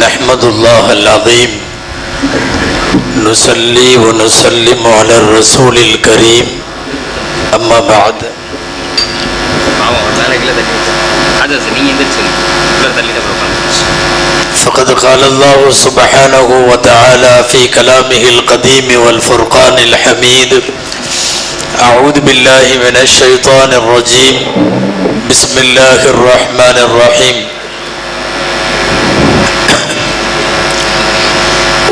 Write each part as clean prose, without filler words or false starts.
نحمد الله العظيم نصلي ونسلم على الرسول الكريم أما بعد فقد قال الله سبحانه وتعالى في كلامه القديم والفرقان الحميد أعوذ بالله من الشيطان الرجيم بسم الله الرحمن الرحيم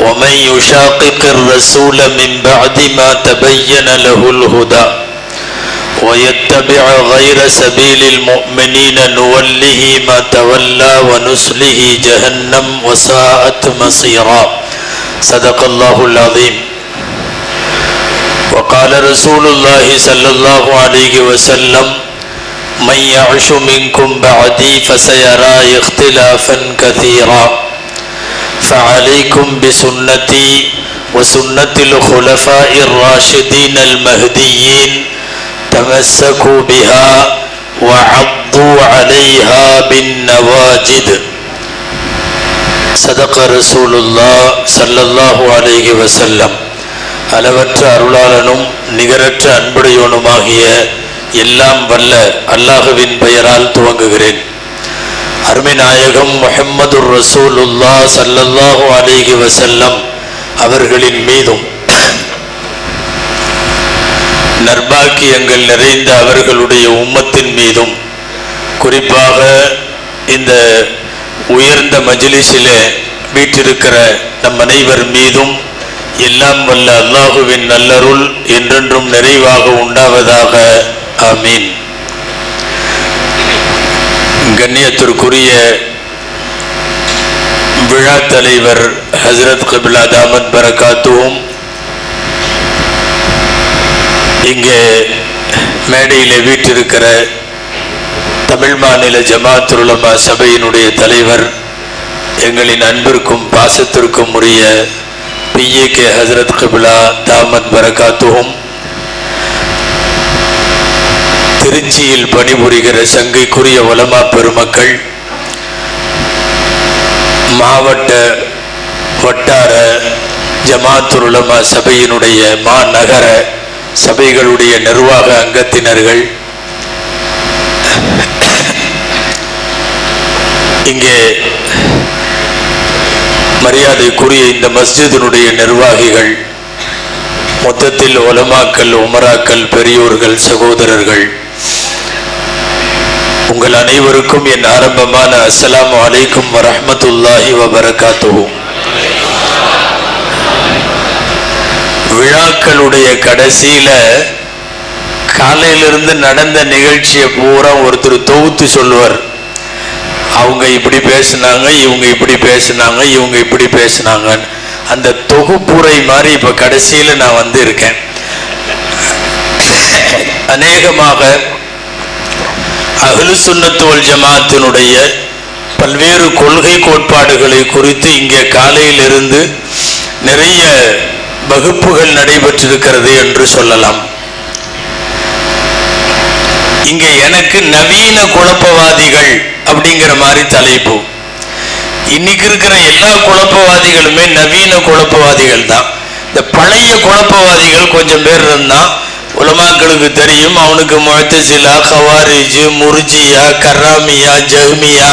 ومن يشاقق الرسول من بعد ما تبين له الهدى ويتبع غير سبيل المؤمنين نوله ما تولى ونصله جهنم وساءت مصيرا صدق الله العظيم. وقال رسول الله صلى الله عليه وسلم من يعش منكم بعدي فسيرى اختلافا كثيرا فعليكم بسنتي وسنة الخلفاء الراشدين المهديين تمسكوا بها وعضوا عليها بالنواجد صدق رسول الله صلى الله عليه وسلم. அளவற்ற அருளாளனும் நிகரற்ற அன்புடையோனுமாகிய எல்லாம் வல்ல அல்லாஹுவின் பெயரால் துவங்குகிறேன். அருமை நாயகம் முஹம்மது ரசூலுல்லாஹ் ஸல்லல்லாஹு அலைஹி வஸல்லம் அவர்களின் மீதும் நற்பாக்கியங்கள் நிறைந்த அவர்களுடைய உம்மத்தின் மீதும் குறிப்பாக இந்த உயர்ந்த மஜ்லிஸிலே வீற்றிருக்கிற நம் அனைவர் மீதும் எல்லாம் வல்ல அல்லாஹுவின் நல்லருள் என்றென்றும் நிறைவாக உண்டாவதாக. ஆமீன். கண்ணியத்திற்குரிய விழா தலைவர் ஹஜ்ரத் கிப்லா தாமத் பரகாத்துவும் இங்கே மேடையில் வீற்றிருக்கிற தமிழ் மாநில ஜமாத்துல் உலமா சபையினுடைய தலைவர் எங்களின் அன்பிற்கும் பாசத்திற்கும் உரிய PAK ஹஜ்ரத் கிப்லா தாமத் பரகாத்துவும் திருச்சியில் பணிபுரிகிற சங்கைக்குரிய உலமா பெருமக்கள், மாவட்ட வட்டார ஜமாத்துல் உலமா சபையினுடைய மாநகர சபைகளுடைய நிர்வாக அங்கத்தினர்கள், இங்கே மரியாதைக்குரிய இந்த மஸ்ஜிதினுடைய நிர்வாகிகள், மொத்தத்தில் உலமாக்கள், உமராக்கள், பெரியோர்கள், சகோதரர்கள், உங்கள் அனைவருக்கும் என் ஆரம்பமான அஸ்ஸலாமு அலைக்கும் வரஹ்மத்துல்லாஹி வபரகாத்துஹு. விழாக்களுடைய கடைசியில காலையிலிருந்து நடந்த நிகழ்ச்சியை பூரா ஒருத்தர் தொகுத்து சொல்லுவார். அவங்க இப்படி பேசினாங்க, இவங்க இப்படி பேசினாங்க, இவங்க இப்படி பேசினாங்க. அந்த தொகுப்புரை மாதிரி இப்ப கடைசியில நான் வந்து இருக்கேன். அநேகமாக அஹ்லு சுன்னத் வல் ஜமாத்தினுடைய பல்வேறு கொள்கை கோட்பாடுகளை குறித்து இங்கே காலையிலிருந்து நிறைய வகுப்புகள் நடைபெற்றிருக்கிறது என்று சொல்லலாம். இங்கே எனக்கு நவீன குழப்பவாதிகள் அப்படிங்கிற மாதிரி தலைப்பு. இன்னைக்கு இருக்கிற எல்லா குழப்பவாதிகளுமே நவீன குழப்பவாதிகள் தான். இந்த பழைய குழப்பவாதிகள் கொஞ்சம் பேர் இருந்தா உலமாக்களுக்கு தெரியும். அவனுக்கு முஅ்தஸிலா, கவாரிஜ், முர்ஜியா, கர்ராமியா, ஜஹ்மியா,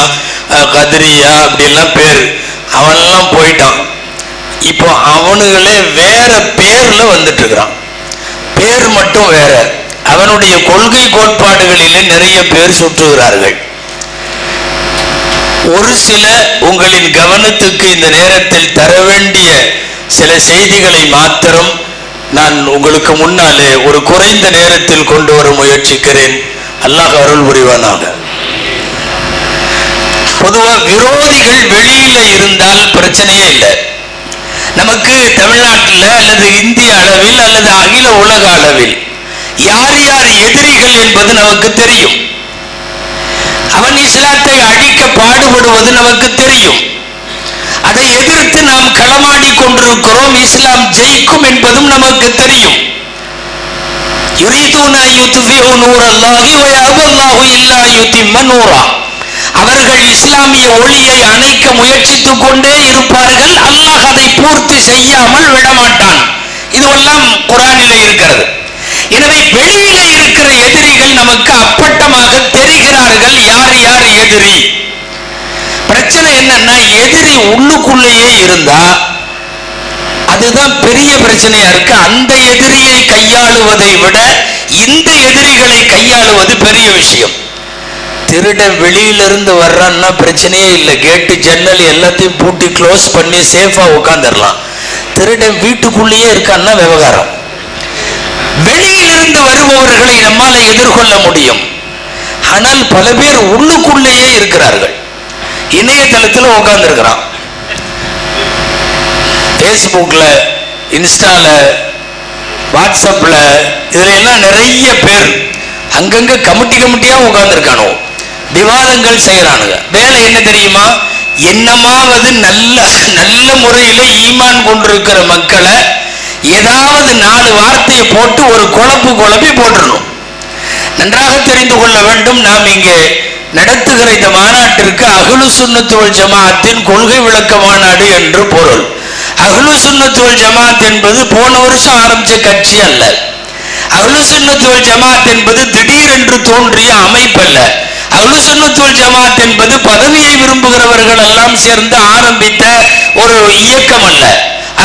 கத்ரியா அப்படிலாம் பேர். அவனெல்லாம் போயிட்டான். இப்போ அவனுங்களே வேற பேர்ல வந்துட்டு இருக்கிறான். பேர் மட்டும் வேற. அவனுடைய கொள்கை கோட்பாடுகளிலே நிறைய பேர் சுற்றுகிறார்கள். ஒரு சில உங்களின் கவனத்துக்கு இந்த நேரத்தில் தர வேண்டிய சில செய்திகளை மாத்திரம் நான் உங்களுக்கு முன்னாலே ஒரு குறைந்த நேரத்தில் கொண்டு வர முயற்சிக்கிறேன். அல்லாஹ் அருள் புரிவானாக. பொதுவா விரோதிகள் வெளியில இருந்தால் பிரச்சனையே இல்லை. நமக்கு தமிழ்நாட்டில் அல்லது இந்திய அளவில் அல்லது அகில உலக அளவில் யார் யார் எதிரிகள் என்பது நமக்கு தெரியும். அவன் இஸ்லாத்தை அழிக்க பாடுபடுவது நமக்கு தெரியும். அதை எதிர்த்து நாம் களமாடி கொண்டிருக்கிறோம். இஸ்லாம் ஜெயிக்கும் என்பதும் நமக்கு தெரியும். யுரீதுன யுத்ஃபிஉ நூரல்லாஹி வ யஅபல்லாஹு இல்லா யுத்திம்ம நூரா. அவர்கள் இஸ்லாமிய ஒளியை அணைக்க முயற்சித்துக் கொண்டே இருப்பார்கள். அல்லாஹ் அதை பூர்த்தி செய்யாமல் விடமாட்டான். இதுவெல்லாம் குர்ஆனிலே இருக்கிறது. எனவே வெளியில இருக்கிற எதிரிகள் நமக்கு அப்பட்டமாக தெரிகிறார்கள். யார் யார் எதிரி? பிரச்சனை என்னன்னா, எதிரி உள்ளுக்குள்ளேயே இருந்தா அதுதான் பெரிய பிரச்சனையா இருக்கு. அந்த எதிரியை கையாளுவதை விட இந்த எதிரிகளை கையாளுவது பெரிய விஷயம். திருட வெளியிலிருந்து வர்றான்னா பிரச்சனையே இல்லை. கேட்டு ஜன்னல் எல்லாத்தையும் பூட்டி க்ளோஸ் பண்ணி சேஃபா உட்காந்துடலாம். திருடன் வீட்டுக்குள்ளேயே இருக்கான்னா விவகாரம். வெளியிலிருந்து வருபவர்களை நம்மால எதிர்கொள்ள முடியும். ஆனால் பல பேர் உள்ளுக்குள்ளேயே இருக்கிறார்கள். இணையதளத்தில் உட்கார்ந்து இருக்கிறான், பேஸ்புக்ல, இன்ஸ்டால, வாட்ஸ்அப்ல, இதுல எல்லாம் நிறைய பேர் அங்கங்க கமிட்டியா உட்கார்ந்துருக்கானோ, விவாதங்கள் செய்யறானுங்க. வேலை என்ன தெரியுமா? என்னமாவது நல்ல முறையில ஈமான் கொண்டிருக்கிற மக்களை ஏதாவது 4 வார்த்தையை போட்டு ஒரு குழப்பி போட்டுடணும். நன்றாக தெரிந்து கொள்ள வேண்டும், நாம் இங்கே நடத்துகிற இந்த மாநாட்டிற்கு அஹ்லு சுன்னத் வல் ஜமாஅத்தின் கொள்கை விளக்க மாநாடு என்று பொருள். அஹ்லு சுன்னத் வல் ஜமாஅத் என்பது போன வருஷம் ஆரம்பிச்ச கட்சி அல்ல. அஹ்லு சுன்னத் வல் ஜமாஅத் என்பது திடீரென்று தோன்றிய அமைப்பு அல்ல. அஹ்லு சுன்னத் வல் ஜமாஅத் என்பது பதவியை விரும்புகிறவர்கள் எல்லாம் சேர்ந்து ஆரம்பித்த ஒரு இயக்கம் அல்ல.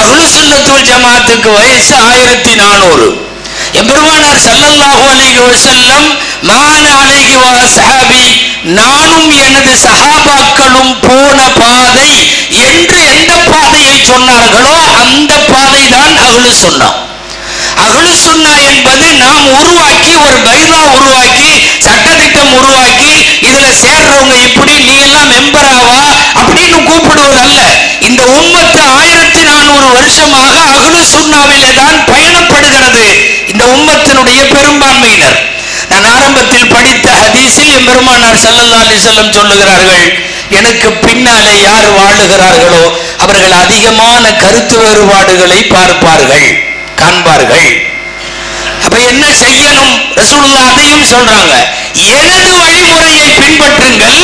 அஹ்லு சுன்னத் வல் ஜமாஅத்துக்கு வயசு 1400. எம்பெருமானார் ஸல்லல்லாஹு அலைஹி வஸல்லம் மான அலைஹி வஸஹாபி, நானும் எனது சஹாபாக்களும் போன பாதை என்று எந்த பாதையை சொன்னார்களோ அந்த பாதை தான் அஹ்லு சுன்னா. அஹ்லு சுன்னா என்பது நாம் உருவாக்கி ஒரு பைலா உருவாக்கி சட்டத்திட்டம் உருவாக்கி இதுல சேர்றவங்க இப்படி நீ எல்லாம் மெம்பராவா அப்படின்னு கூப்பிடுவது அல்ல. இந்த உம்மத்து 1400 வருஷமாக அஹ்லு சுன்னாவிலே தான் பயணப்படுகிறது. இந்த உம்மத்தினுடைய பெரும்பான்மையினர். நான் ஆரம்பத்தில் படித்த ஹதீஸில் எம்பெருமானார் ஸல்லல்லாஹு அலைஹி வஸல்லம் சொல்லுகிறார்கள், எனக்கு பின்னாலே யார் வாழுகிறார்களோ அவர்கள் அதிகமான கருத்து வேறுபாடுகளை காண்பார்கள். அப்ப என்ன செய்யணும்? ரசூலுல்லாஹ் அதையும் சொல்றாங்க, எனது வழிமுறையை பின்பற்றுங்கள்,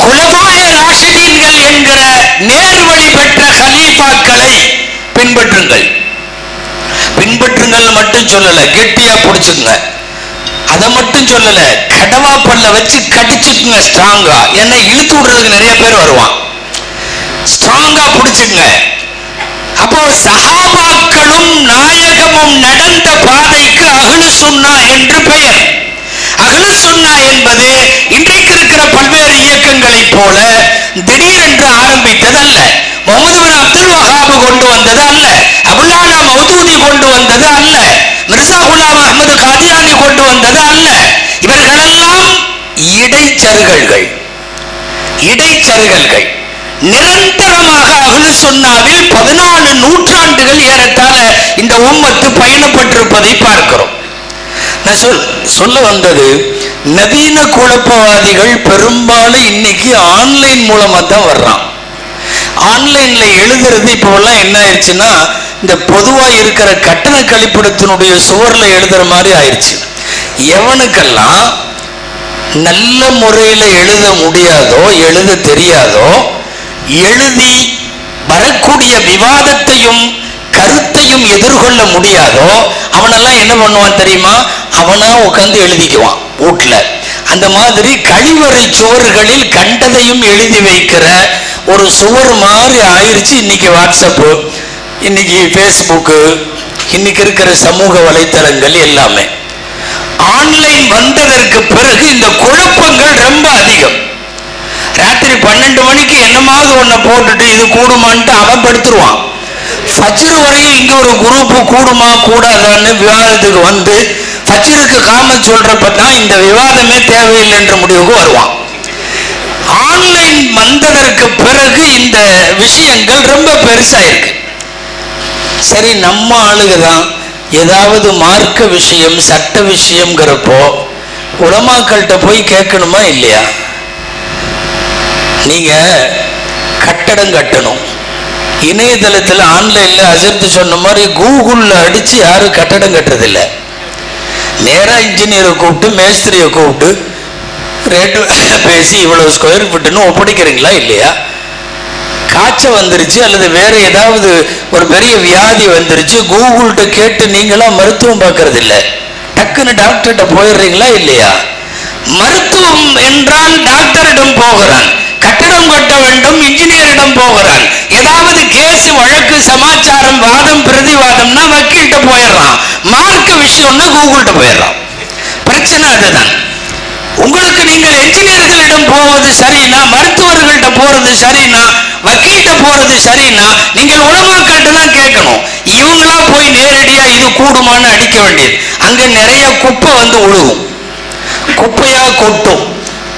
குலஃபாய ராஷிதீன்கள் என்கிற நேர்வழி பெற்ற கலீஃபாக்களை பின்பற்றுங்கள். மட்டும் சொல்லல, கெட்டியா பிடிச்சுங்க. அதை மட்டும் சொல்லல, கடவா பல்ல வச்சு கடிச்சுக்குங்க ஸ்ட்ராங்கா. ஏன்னா இழுத்து விடுறதுக்கு நிறைய பேர் வருவான். ஸ்ட்ராங்கா பிடிச்சுங்க. அப்போ சஹாபாக்களும் நாயகமும் நடந்த பாதைக்கு அஹ்லு சுன்னா என்று பெயர். அஹ்லு சுன்னா என்பது இன்றைக்கு இருக்கிற பல்வேறு இயக்கங்களை போல திடீரென்று ஆரம்பித்தது அல்ல. முஹம்மது பின் அப்துல் வஹாப் கொண்டு வந்தது அல்ல. அபுல்லாலா மௌதூதி கொண்டு வந்தது அல்ல. மிர்சா குலாம் அஹ்மது காதியானி கொண்டு வந்தது அல்ல. இவர்களெல்லாம் இடைச்சருகல்கள். நிரந்தரமாக அஹ்லு சுன்னாவில் 14 நூற்றாண்டுகள் ஏறத்தாழ இந்த உம்மத்து பயணப்பட்டிருப்பதை பார்க்கிறோம். நான் சொல்ல வந்தது, நவீன குழப்பவாதிகள் பெரும்பாலும் இன்னைக்கு ஆன்லைன் மூலமா தான் வர்றான். ஆன்லைன்ல எழுதுறது இப்போல்லாம் என்ன ஆயிடுச்சுன்னா, இந்த பொதுவா இருக்கிற கட்டண கழிப்பிடத்தினுடைய சுவர்ல எழுதுற மாதிரி ஆயிடுச்சு. எவனுக்கெல்லாம் நல்ல முறையில எழுத முடியாதோ, எழுத தெரியாதோ, எழுதி வரக்கூடிய விவாதத்தையும் கருத்தையும் எதிர்கொள்ள முடியாதோ, அவனெல்லாம் என்ன பண்ணுவான் தெரியுமா? அவனா உட்கார்ந்து எழுதிக்குவான் வீட்டுல. அந்த மாதிரி கழிவறை சுவர்களில் கண்டதையும் எழுதி வைக்கிற ஒரு சுவர் மாதிரி ஆயிடுச்சு இன்னைக்கு வாட்ஸ்அப்பு, இன்னைக்கு ஃபேஸ்புக்கு, இன்னைக்கு இருக்கிற சமூக வலைத்தளங்கள் எல்லாமே. ஆன்லைன் வந்ததற்கு பிறகு இந்த குழப்பங்கள் ரொம்ப அதிகம். ராத்திரி 12 மணிக்கு என்னமாவது ஒன்ன போட்டுட்டு இது கூடுமான்ட்டு அவன் படுத்துருவான். ஃபஜ்ர் வரையும் இங்க ஒரு குரூப் கூடுமா கூடாதான்னு விவாதத்துக்கு வந்து ஃபஜ்ருக்கு காம சொல்றப்பதான் இந்த விவாதமே தேவையில்லை என்ற முடிவுக்கு வருவான். ஆன்லைன் வந்ததற்கு பிறகு இந்த விஷயங்கள் ரொம்ப பெருசா இருக்கு. சரி, நம்ம ஆளுகதான் ஏதாவது மார்க்க விஷயம் சட்ட விஷயம்ங்கிறப்போ உலமாக்கள்கிட்ட போய் கேட்கணுமா இல்லையா? நீங்க கட்டடம் கட்டணும், இணையதளத்தில் ஆன்லைன்ல அஜர்த்து சொன்ன மாதிரி கூகுள்ல அடிச்சு யாரும் கட்டடம் கட்டுறதில்லை. நேரா இன்ஜினியரை கூப்பிட்டு மேஸ்திரியை கூப்பிட்டு ரேட்டு பேசி இவ்வளவு ஸ்கொயர் ஃபீட்டுன்னு ஒப்படைக்கிறீங்களா இல்லையா? காய்ச்சல் வந்துருச்சு அல்லது வேற ஏதாவது ஒரு பெரிய வியாதி வந்துருச்சு, கூகுள்கிட்ட கேட்டு நீங்களா மருத்துவம் பார்க்கறது இல்லை, டக்குன்னு டாக்டர்கிட்ட போயிடுறீங்களா இல்லையா? மருத்துவம் என்றால் டாக்டரிடம் போகிறான், கட்டடம் கட்ட வேண்டும் இன்ஜினியரிடம் போகிறான், ஏதாவது கேஸ் வழக்கு சமாச்சாரம் வாதம் பிரதிவாதம்னா வக்கீல்கிட்ட போயிடுறான், மார்க்க விஷயம்னா கூகுள்கிட்ட போயிடுறான். பிரச்சனை அதுதான். உங்களுக்கு நீங்கள் என்ஜினியர்களிடம் போவது சரினா, மருத்துவர்கள்ட்ட போறது சரினா, வக்கீல்கிட்ட போறது சரினா, நீங்கள் உலமாக்கள்கிட்ட தான் கேட்கணும். இவங்களா போய் நேரடியா இது கூடுமான்னு அடிக்க வேண்டியது. அங்க நிறைய குப்பை வந்து உழுகும், குப்பையா கொட்டும்.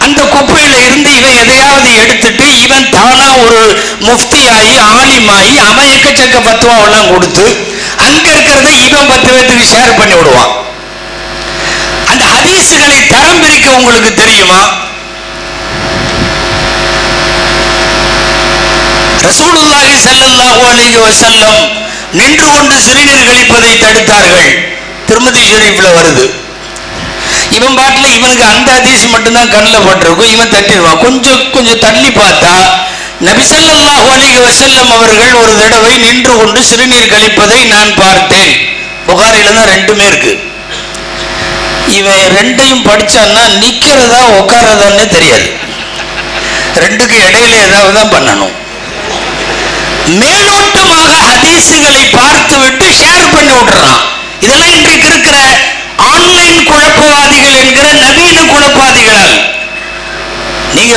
அந்த குப்பையில இருந்து இவன் எதையாவது எடுத்துட்டு இவன் தானா ஒரு முஃப்தியாகி ஆலிமாயி அவன் எக்கச்சக்க பத்துவாவெல்லாம் கொடுத்து அங்க இருக்கிறத இவன் 10 பேருக்கு ஷேர் பண்ணி விடுவான். அந்த ஹதீசுகளை தரம் பிரிக்க உங்களுக்கு தெரியுமா? ரசூலுல்லாஹி ஸல்லல்லாஹு அலைஹி வஸல்லம் நின்று கொண்டு சிறுநீர் கழிப்பதை தடுத்தார்கள். திருமதி ஷரீஃப்ல வருது. இவன் பாட்டுல இவனுக்கு அந்த ஹதீஸ் மட்டும்தான் கண்ணில் பட்டிருக்கும், இவன் தட்டிடுவான். கொஞ்சம் தள்ளி பார்த்தா நபி ஸல்லல்லாஹு அலைஹி வஸல்லம் அவர்கள் ஒரு தடவை நின்று கொண்டு சிறுநீர் கழிப்பதை நான் பார்த்தேன். புகாரில தான் ரெண்டுமே இருக்கு. இவன் ரெண்டையும் படிச்சான்னா நிக்கிறதா உட்காரதான்னு தெரியாது, ரெண்டுக்கு இடையில ஏதாவது தான் பண்ணணும். மேலோட்டமாக ஹதீசுகளை பார்த்து விட்டு ஷேர் பண்ணி விடுறான். இதெல்லாம் இன்றைக்கு இருக்கிற ஆன்லைன் குழப்பவாதிகள் என்கிற நவீன குழப்பவாதிகளால். நீங்க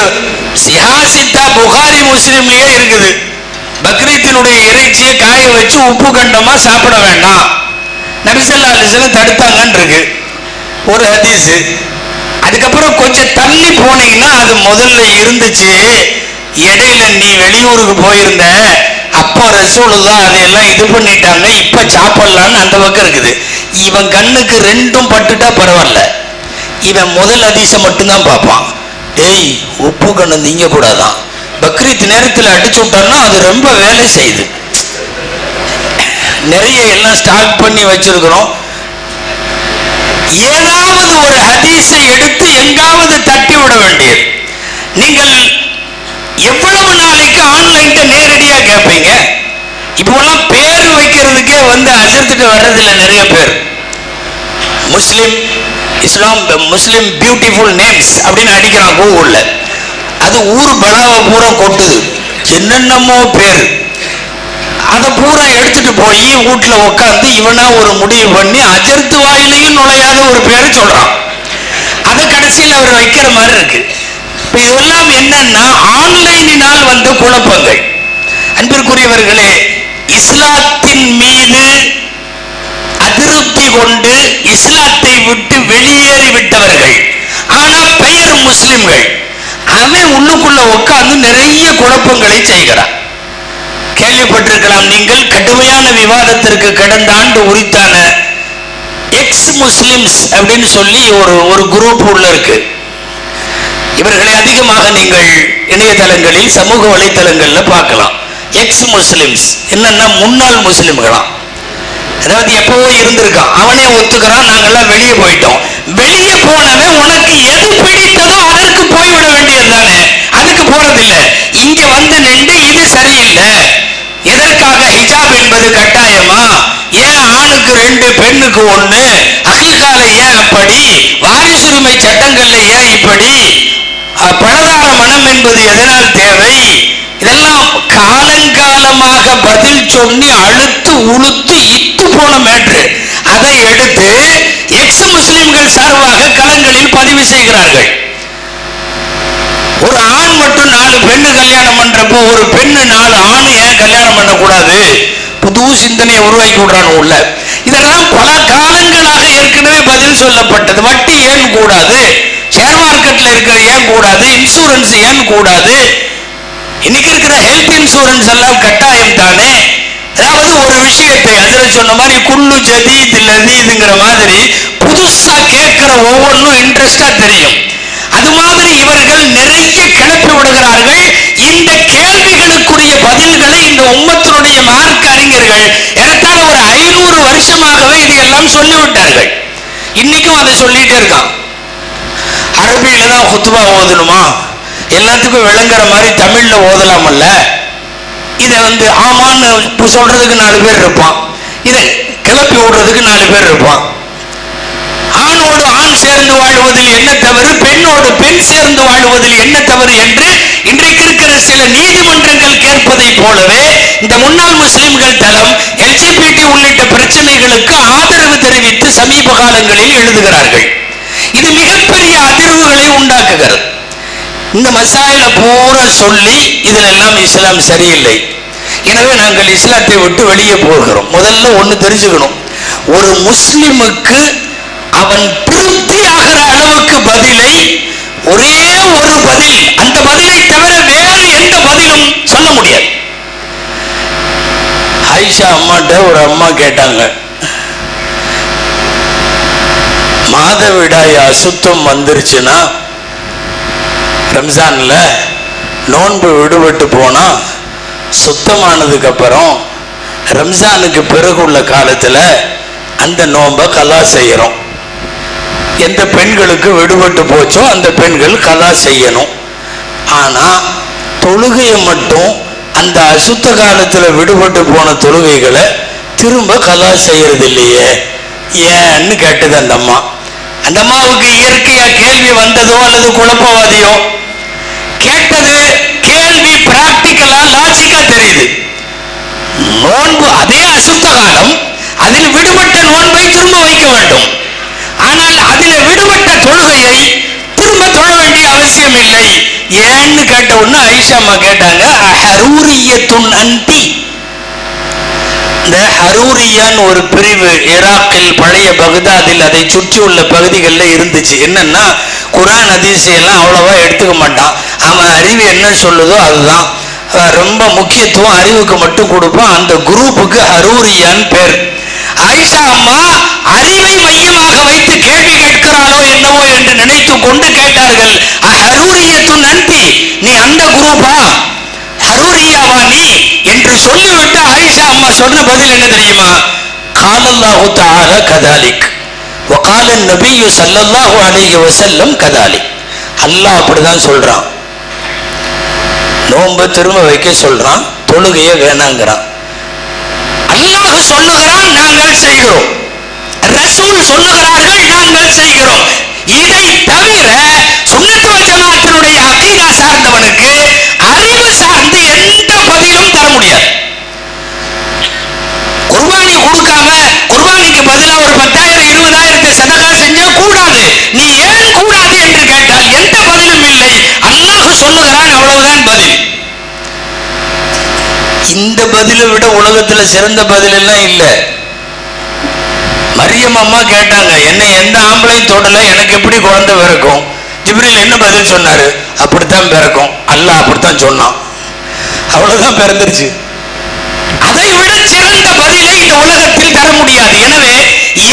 சிஹாசித்தா புகாரி முஸ்லிம்லயே இருக்குது, பக்ரீத்தினுடைய இறைச்சியை காய வச்சு உப்பு கண்டமா சாப்பிட வேண்டாம், நபி ஸல்லல்லாஹு அலைஹி வஸல்லம் தடுத்தாங்கன்னு இருக்கு ஒரு ஹதீஸ். அதுக்கப்புறம் கொஞ்சம் தள்ளி போனீங்கன்னா அது முதல்ல இருந்துச்சு, இடையில நீ வெளியூருக்கு போயிருந்த அப்போ ரசூலுல்லாஹ் அதையெல்லாம் இது பண்ணிட்டாங்க, இப்ப சாப்பிடலான்னு அந்த பக்கம் இருக்குது. இவன் கண்ணுக்கு ரெண்டும் பட்டுட்டா பரவாயில்ல, இவன் முதல் ஹதீஸை மட்டும்தான் பார்ப்பான். டேய் உப்பு கண்ணு நீங்க கூடாதான், பக்ரீத் நேரத்தில் அடிச்சு விட்டான்னா அது ரொம்ப வேலை செய்யுது. நிறைய எல்லாம் ஸ்டாக் பண்ணி வச்சிருக்கிறோம். ஏதாவது ஒரு ஹதீஸை எடுத்து எங்காவது தட்டி விட வேண்டியது. நீங்கள் எவ்வளவு நாளைக்கு ஆன்லைன்ல நேரடியா கேட்பீங்க? இப்போலாம் பேர் வைக்கிறதுக்கே வந்து அஜர்த்துட்டு வர்றதில்லை நிறைய பேர். முஸ்லிம் இஸ்லாம் முஸ்லிம் பியூட்டிஃபுல் நேம்ஸ் அப்படின்னு அடிக்கிறான் கூகுள்ல. அது ஊர் பலாவை பூரா கொட்டுது, என்னென்னமோ பேர். அதை பூரா எடுத்துட்டு போய் வீட்டுல உட்காந்து இவனா ஒரு முடிவு பண்ணி அஜர்த்து வாயிலையும் நுழையாத ஒரு பேரு சொல்றான். அதை கடைசியில் அவர் வைக்கிற மாதிரி இருக்கு. இதெல்லாம் என்னன்னா ஆன்லைனினால் வந்த குழப்பங்கள். அன்பிற்குரியவர்களே, இஸ்லாத்தின் மீது அதிருப்தி கொண்டு இஸ்லாத்தை விட்டு வெளியேறி விட்டவர்கள், ஆனா பெயர் முஸ்லிம்கள், அவன் உள்ளுக்குள்ள உட்கார்ந்து நிறைய குழப்பங்களை செய்கிறான். கேள்விப்பட்டிருக்கலாம் நீங்கள், கடுமையான விவாதத்திற்கு கடந்த ஆண்டு உரித்தான எக்ஸ் முஸ்லிம்ஸ் அப்படின்னு சொல்லி ஒரு குரூப் உள்ள இருக்கு. இவர்களை அதிகமாக நீங்கள் இணையதளங்களில் சமூக வலைத்தளங்கள்ல பார்க்கலாம். எக்ஸ் முஸ்லிம்ஸ் என்னன்னா முன்னாள் முஸ்லிம்களாம். அதாவது எப்பவோ இருந்திருக்கான், அவனே ஒத்துக்கிறான், நாங்கெல்லாம் வெளியே போயிட்டோம். வெளியே போனவன் உனக்கு எது பிடித்ததோ அதற்கு போய்விட வேண்டியது தானே, அதுக்கு போறதில்லை. இங்க வந்து நின்று இது சரியில்லை, எதற்காக ஹிஜாப் என்பது கட்டாயமா, ஏன் ஆணுக்கு 2 பெண்ணுக்கு 1, அகீகால ஏன் அப்படி, வாரிசுரிமை சட்டங்கள்ல ஏன் இப்படி, பலதார மனம் என்பது எதனால் தேவை, இதெல்லாம் காலங்காலமாக பதில் சொல்லி அழுத்து உளுத்து இத்து போன மேட்ரு. அதை எடுத்து எக்ஸ் முஸ்லிம்கள் சார்பாக களங்களில் பதிவு செய்கிறார்கள். ஒரு ஆண் மட்டும் 4 பெண்ணு கல்யாணம் பண்றப்போ ஒரு பெண்ணு 4 ஆண் ஏன் கல்யாணம் பண்ணக்கூடாது, புது சிந்தனையை உருவாக்கி விடுறாங்க உள்ள. இதெல்லாம் பல காலங்களாக ஏற்கனவே பதில் சொல்லப்பட்டது. வட்டி ஏன் கூடாது, ஷேர் மார்க்கெட்ல இருக்கிற ஏன் கூடாது, இன்சூரன்ஸ் ஏன் கூடாது, இன்னைக்கு இருக்கிற ஹெல்த் இன்சூரன்ஸ் எல்லாம் கட்டாயம் தானே. அதாவது ஒரு விஷயத்தை அதுல சொன்ன மாதிரி குள்ளு ஜதீத் லதீதுங்கிற மாதிரி புதுசா கேட்கிற ஒவ்வொன்றும் இன்ட்ரெஸ்டா தெரியும். அது மாதிரி இவர்கள் நிறைய கிளப்பி விடுகிறார்கள். இந்த கேள்விகளுக்குரிய பதில்களை இந்த உம்மத்தினுடைய மார்க்க அறிஞர்கள் ஏறத்தாழ ஒரு 500 வருஷமாகவே இதையெல்லாம் சொல்லிவிட்டார்கள். இன்னைக்கும் அதை சொல்லிட்டே இருக்கான். அரபியில தான் குத்துபா ஓதணுமா, எல்லாத்துக்கும் விளங்குற மாதிரி தமிழ்ல ஓதலாமல்ல. இதை ஆமான்னு சொல்றதுக்கு 4 பேர் இருப்பான், இதை கிளப்பி விடுறதுக்கு 4 பேர் இருப்பான். ஆணோடு ஆண் சேர்ந்து வாழ்வதில் என்ன தவறு, பெண்ணோடு பெண் சேர்ந்து வாழ்வதில் என்ன தவறு என்று இன்றைக்கு இருக்கிற சில நீதிமன்றங்கள் கேட்பதை போலவே இந்த முன்னாள் முஸ்லிம்கள் தளம் LGBT உள்ளிட்ட பிரச்சனைகளுக்கு ஆதரவு தெரிவித்து சமீப காலங்களில் எழுதுகிறார்கள். இது மிகப்பெரிய அதிர்வுகளை உண்டாக்குகிறது. இந்த மசாயில பூரா சொல்லி இதில் எல்லாம் இஸ்லாம் சரியில்லை, எனவே நாங்கள் இஸ்லாத்தை விட்டு வெளியே போகிறோம். முதல்ல ஒண்ணு தெரிஞ்சுக்கணும், ஒரு முஸ்லிமுக்கு அவன் திருப்தி ஆகிற அளவுக்கு பதிலை, ஒரே ஒரு பதில், அந்த பதிலை தவிர வேறு எந்த பதிலும் சொல்ல முடியாது. ஆயிஷா அம்மாட்ட ஒரு அம்மா கேட்டாங்க, மாதவிடாய் அசுத்தம் வந்துருச்சுன்னா ரம்ஜான்ல நோன்பு விடுபட்டு போனா சுத்தமானதுக்கு அப்புறம் ரம்ஜானுக்கு பிறகு உள்ள காலத்துல அந்த நோன்பை கலா செய்யறோம். எந்த பெண்களுக்கு விடுபட்டு போச்சோ அந்த பெண்கள் கலா செய்யணும். ஆனா தொழுகையை மட்டும் அந்த அசுத்த காலத்துல விடுபட்டு போன தொழுகைகளை திரும்ப கலா செய்யறது இல்லையே, ஏன்னு கேட்டது அந்த அம்மா. அந்த அம்மாவுக்கு இயற்கையா கேள்வி வந்ததோ அல்லது குழப்பவாதியோ? கேட்டது கேள்வி பிராக்டிக்கலா லாஜிக்கா தெரியுது. நோன்பு அதே அசுத்த காலம், அதில் விடுபட்ட நோன்பை திரும்ப வைக்க வேண்டும். ஆனால் அதில் விடுபட்ட தொழுகையை திரும்ப தொழ வேண்டிய அவசியம் இல்லை, ஏன்னு கேட்ட உடனே ஆயிஷா அம்மா கேட்டாங்க, ஹரூரியத்துன் அன்தி. இந்த ஹரூரியான்னு ஒரு பிரிவு ஈராக்கில் பழைய பகதாதில் அதை சுற்றி உள்ள பகுதிகளில் இருந்துச்சு. என்னன்னா குரான் ஹதீஸ் எல்லாம் அவ்வளவா எடுத்துக்க மாட்டான், அவன் அறிவு என்ன சொல்லுதோ அதுதான் ரொம்ப முக்கியத்துவம், அறிவுக்கு மட்டும் கொடுப்பான். அந்த குரூப்புக்கு ஹரூரியான்னு பேர். ஆயிஷா அம்மா அறிவை மையமாக வைத்து கேள்வி கேட்கிறாளோ என்னவோ என்று நினைத்து கொண்டு கேட்டார்கள், ஹரூரியத்துன் அன்தி, நீ அந்த குரூப்பா, ஹரூரியாவா நீ என்று சொல்லிவிட்டு ஆயிஷா அம்மா சொன்ன பதில் என்ன தெரியுமா? காலல்லாஹு தஆலா கதாலிக் வகால நபி ஸல்லல்லாஹு அலைஹி வஸல்லம் கதாலிக். அல்லாஹ் அப்படிதான் சொல்றான், நோன்பை திரும்ப வைக்க சொல்றான், தொழுகையை வேணாங்கிறான். அல்லாஹ் சொல்லுகிறான், நாங்கள் செய்கிறோம். ரசூல் சொல்லுகிறார்கள், நாங்கள் செய்கிறோம். இதை தவிர சுன்னத் வல் ஜமாஅத்தினுடைய அகீதா சார்ந்தவனுக்கு அறிவு சார்ந்து எந்த பதிலும் தர முடியாது. குர்பானி கொடுக்காம குர்பானிக்கு பதிலா ஒரு 10,000 20,000 சதகா செஞ்சா கூடாது, நீ ஏன் கூடாது என்று கேட்டால் எந்த பதிலும் இல்லை. அல்லாஹ் சொல்லுகிறான், அவ்வளவுதான் பதில். இந்த பதிலை விட உலகத்துல சிறந்த பதில் எல்லாம் இல்ல. மரியம் அம்மா கேட்டாங்க, என்னை எந்த ஆம்பளையும் தொடல, எனக்கு எப்படி குழந்தை பிறக்கும்? ஜிப்ரீல் என்ன பதில் சொன்னாரு? அப்படித்தான் பிறக்கும், அல்லாஹ் அப்படித்தான் சொன்னான், அவ்வளவுதான் பிறந்துருச்சு. அதை விட சிறந்த பதிலை இந்த உலகத்தில் தர முடியாது. எனவே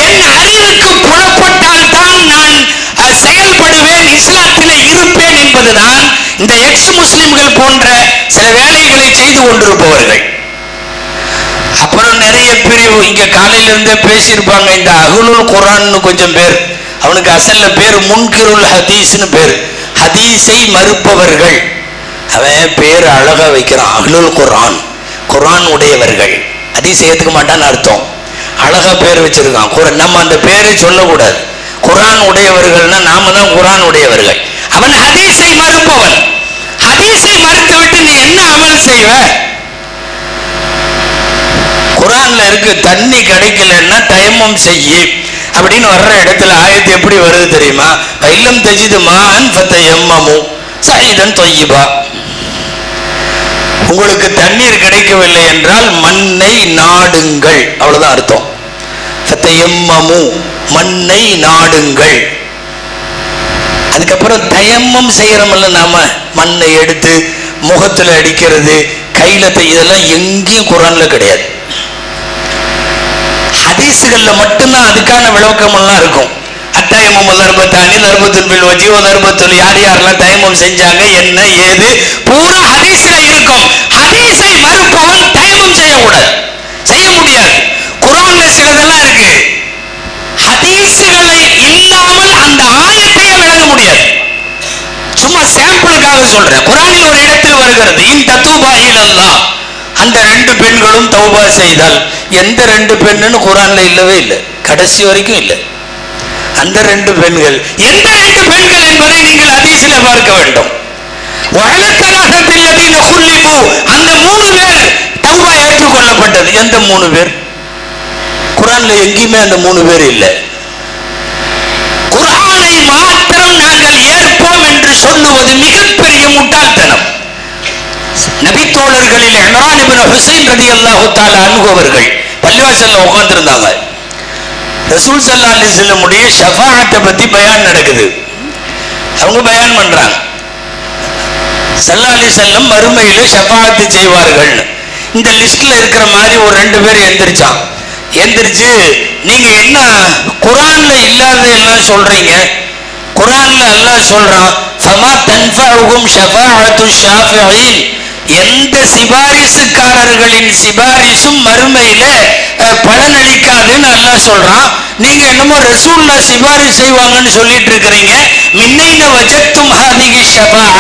என் அறிவுக்கு புலப்பட்டால் தான் நான் செயல்படுவேன், இஸ்லாத்திலே இருப்பேன் என்பதுதான் இந்த எக்ஸ் முஸ்லிம்கள் போன்ற சில வேலைகளை செய்து கொண்டிருப்பவர்கள். அப்புறம் நிறைய பிரிவு இங்க காலையில இருந்தே பேசியிருப்பாங்க. இந்த அஹ்லுல் குர்ஆன் கொஞ்சம் பேர், அவனுக்கு அசல்ல பேர் முன்கிருல் ஹதீஸ்னு பேர், ஹதீஸை மறுப்பவர்கள். அவன் பேர் அழகா வைக்கிறான், அஹ்லுல் குர்ஆன், குர்ஆன் உடையவர்கள். ஹதீஸ் ஏத்துக்க மாட்டான்னு அர்த்தம், அழகா பேர் வச்சிருக்கான். நம்ம அந்த பேரை சொல்லக்கூடாது. குர்ஆன் உடையவர்கள்னா நாம தான் குர்ஆன் உடையவர்கள். அவன் ஹதீஸை மறுப்பவன். ஹதீஸை மறுத்து விட்டு நீ என்ன அமல் செய்வ? குர்ஆன்ல இருக்கு, தண்ணி கிடைக்கலன்னா தயம்மம் செய்யி அப்படின்னு வர்ற இடத்துல ஆயத்து எப்படி வருது தெரியுமா? இல்லம் தஜிது மான் ஃபதயம்மமு சஈதன் தய்யிபா. உங்களுக்கு தண்ணீர் கிடைக்கவில்லை என்றால் மண்ணை நாடுங்கள், அவ்வளவுதான் அர்த்தம். ஃபதயம்மமு, மண்ணை நாடுங்கள். அதுக்கப்புறம் தயம்மம் செய்யறோம்ல, நாம மண்ணை எடுத்து முகத்துல அடிக்கிறது, கையில, இதெல்லாம் எங்கேயும் குர்ஆன்ல கிடையாது. ஹதீஸ்கள்ல மட்டும்தான் அதுக்கான விளக்கம் எல்லாம் இருக்கும். அத்தயம்மம் லர்பத்தானி லர்பத்துல் பில் வஜி வ லர்பத்துல், யார் யாரெல்லாம் தயம்மம் செஞ்சாங்க, என்ன ஏது, பூரா ஹதீஸ்ல இருக்கும். ஹதீஸை மறுப்பவன் தயம்மம் செய்யக்கூடாது, செய்ய முடியாது. குர்ஆன்ல சிலதெல்லாம் இருக்கு, ஹதீஸ்களை இல்லாமல் அந்த ஆயத்தையே விளங்க முடியாது. சொல்றேன். குர்ஆனில் ஒரு இடத்தில் வருகிறது, இன் தத்தூபா இலல்லாஹ், அந்த ரெண்டு பெண்களும் தௌபா செய்தால். எந்த ரெண்டு பெண்ணுன்னு குர்ஆன்ல இல்லவே இல்லை, கடைசி வரைக்கும் இல்லை. அந்த ரெண்டு பெண்கள் எந்த ரெண்டு பெண்கள் என்பதை நீங்கள் ஹதீஸிலே பார்க்க வேண்டும். அந்த 3 பேர் தௌபா ஏற்றுக்கொள்ளப்பட்டது. எந்த 3 பேர்? குர்ஆன்ல எங்கேயுமே அந்த 3 பேர் இல்லை. குர்ஆனை மாத்திரம் நாங்கள் ஏற்போம் என்று சொல்லுவது மிகப்பெரிய முட்டாள்தனம். நபி தோழர்களில் இம்ரான் இப்னு ஹுசைன் ரலியல்லாஹு தஆலா அன்ஹு அவர்கள் பள்ளிவாசல்ல உட்கார்ந்திருந்தாங்க. ரசூல் ஸல்லல்லாஹு அலைஹி வஸல்லம் உடைய ஷஃபாஅத்தை பத்தி பயான் நடக்குது. அவங்க பயான் பண்றாங்க, ஸல்லல்லாஹு அலைஹி வஸல்லம் மறுமையிலே ஷஃபாஅத் செய்வார்கள். இந்த லிஸ்ட்ல இருக்கிற மாதிரி ஒரு 2 பேர் எந்திரிச்சு நீங்க என்ன குர்ஆன்ல இல்லாத எல்லாம் சொல்றீங்க? குர்ஆன்ல அல்லாஹ் சொல்றான், ஃபமா தன்ஃபஉஹும் ஷஃபாஅத்து ஷாஃபிஈன், எந்த சிபாரிசுக்காரர்களின் சிபாரிசும் மறுமையில பலனளிக்காதுன்னு அல்லாஹ் சொல்றான். நீங்க என்னமோ ரசூலுல்லாஹ் சிபாரிசு செய்வாங்கன்னு சொல்லிட்டு இருக்கிறீங்க. மின்னைன வஜத்தும் ஹாதிஹி ஷஃபாஅ,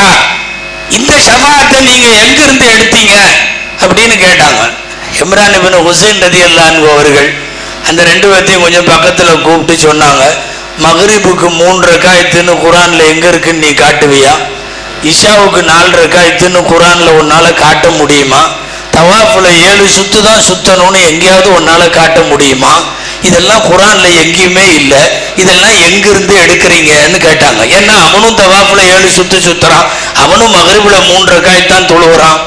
இந்த ஷஃபாஅத்தை நீங்க எங்க இருந்து எடுத்தீங்க அப்படின்னு கேட்டாங்க. இம்ரான் இப்னு ஹுசைன் ரலியல்லாஹு அன்ஹு அவர்கள் அந்த 2 பேர்த்தையும் கொஞ்சம் பக்கத்துல கூப்பிட்டு சொன்னாங்க, மக்ரிபுக்கு 3 ரக்காயத்துன்னு குர்ஆன்ல எங்க இருக்குன்னு நீ காட்டுவியா? இஷாவுக்கு 4 ரக்காயத்துன்னு குர்ஆன்ல உன்னால காட்ட முடியுமா? தவாஃப்ல 7 சுத்து தான் சுத்தணும்னு எங்கேயாவது உன்னால காட்ட முடியுமா? இதெல்லாம் குர்ஆன்ல எங்கேயுமே இல்லை, இதெல்லாம் எங்கிருந்து எடுக்கிறீங்கன்னு கேட்டாங்க. ஏன்னா அவனும் தவாஃப்ல 7 சுத்து சுத்துறான், அவனும் மக்ரிபுல 3 ரக்காயத்தான் தொழுகிறான்.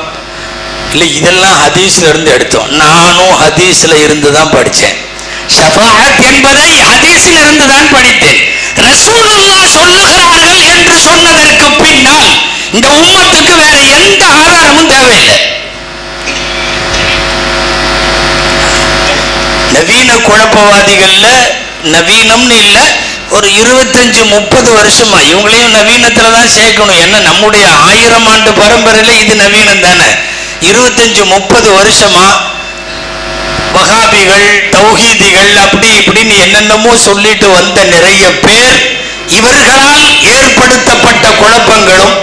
இல்லை, இதெல்லாம் ஹதீஸ்ல இருந்து எடுத்தோம். நானும் ஹதீஸ்ல இருந்து தான் படித்தேன். ஷஃபாஅத் என்பதை ஹதீஸில் இருந்து தான் படித்தேன். ரசூலுல்லாஹ் சொல்லுகிறார்கள் என்று சொன்னதற்கு பின்னால் இந்த உம்மத்துக்கு வேற எந்த ஆதாரமும் தேவையில்லை. நவீன குழப்பவாதிகள்ல நவீனம்னு இல்லை, ஒரு 25-30 வருஷமா இவங்களையும் நவீனத்துல தான் சேர்க்கணும். என்ன, நம்முடைய 1000 ஆண்டு பரம்பரையில இது நவீனம் தானே. 25-30 வருஷமா வஹாபிகள், தௌஹீதிகள், அப்படி இப்படின்னு என்னென்னமோ சொல்லிட்டு வந்த நிறைய பேர், இவர்களால் ஏற்படுத்தப்பட்ட குழப்பங்களும்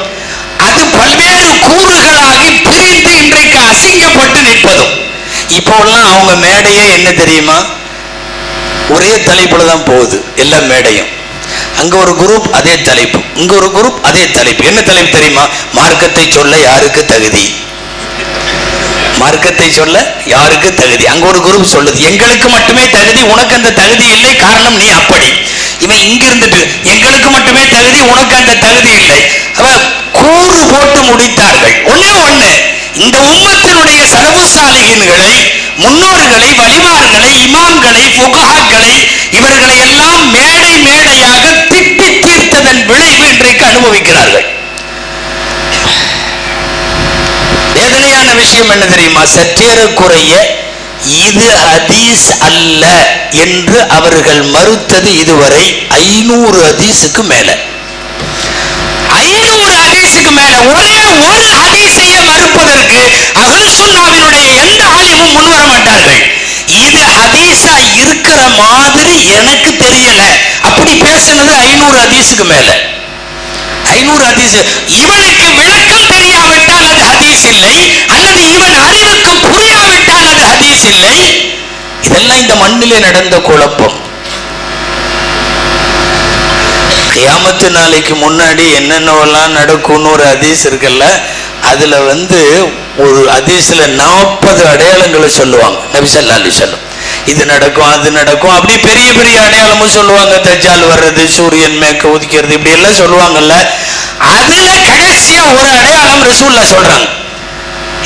அது பல்வேறு கூறுகளாகி பிரிந்து இன்றைக்கு அசிங்கப்பட்டு நிற்பதும். இப்போலாம் அவங்க மேடையே என்ன தெரியுமா, ஒரே தலைப்புல தான் போகுது எல்லா மேடையும். அங்க ஒரு குரூப் அதே தலைப்பு, இங்க ஒரு குரூப் அதே தலைப்பு. என்ன தலைப்பு தெரியுமா? மார்க்கத்தை சொல்ல யாருக்கு தகுதி, மார்க்கத்தை சொல்ல யாருக்கு தகுதி. அங்க ஒரு குரூப் சொல்லுது, எங்களுக்கு மட்டுமே தகுதி, உனக்கு அந்த தகுதி இல்லை, காரணம் நீ அப்படி. இவன் இங்க இருந்துட்டு எங்களுக்கு மட்டுமே தகுதி, உனக்கு அந்த தகுதி இல்லை. அவன் கூறு போட்டு முடித்தார்கள். ஒண்ணு, இந்த உம்மத்தினுடைய சலஃபு சாலிஹீன்களை, முன்னோர்களை, வலிமார்களை, இமாம்களை, ஃபுகஹாக்களை, இவர்களை எல்லாம் மேடை மேடையாக திட்டி தீர்த்ததன் விளைவு இன்றைக்கு அனுபவிக்கிறார்கள். வேதனையான விஷயம் என்ன தெரியுமா? சற்றேறக்குறைய இது ஹதீஸ் அல்ல என்று அவர்கள் மறுத்தது இதுவரை 500 ஹதீஸுக்கு மேல. 500 ஹதீஸுக்கு மேல ஒரே ஒரு ஹதீஸையே மறுப்பதற்கு அஹ்லுஸ் சுன்னாவினுடைய எந்த ஆலிமும் முன்வர மாட்டார்கள். இது ஹதீஸா இருக்கிற மாதிரி எனக்கு தெரியல, அப்படி பேசுனது 500 ஹதீஸுக்கு மேல. 500 ஹதீஸ். இவனுக்கு விளக்கம் தெரியாவிட்டால் அது ஹதீஸ் இல்லை, அல்லது இவன் அறிவுக்கு புரியாவிட்டால் அது ஹதீஸ் இல்லை. இதெல்லாம் இந்த மண்ணிலே நடந்த குழப்பம். கியாமத்து நாளைக்கு முன்னாடி என்னென்னவெல்லாம் நடக்கும்னு ஒரு ஹதீஸ் இருக்குல்ல, அதுல ஒரு ஹதீஸ்ல 40 அடையாளங்களை சொல்லுவாங்க நபி ஸல்லல்லாஹு அலைஹி வஸல்லம். இது நடக்கும், அது நடக்கும், அப்படி பெரிய பெரிய அடையாளமும் சொல்லுவாங்க. தஜ்ஜால் வர்றது, சூரியன் மேற்க உதிக்கிறது, இப்படி எல்லாம் சொல்லுவாங்கல்ல. அதுல கடைசியா ஒரு அடையாளம் ரசூலுல்லாஹ் சொல்றாங்க.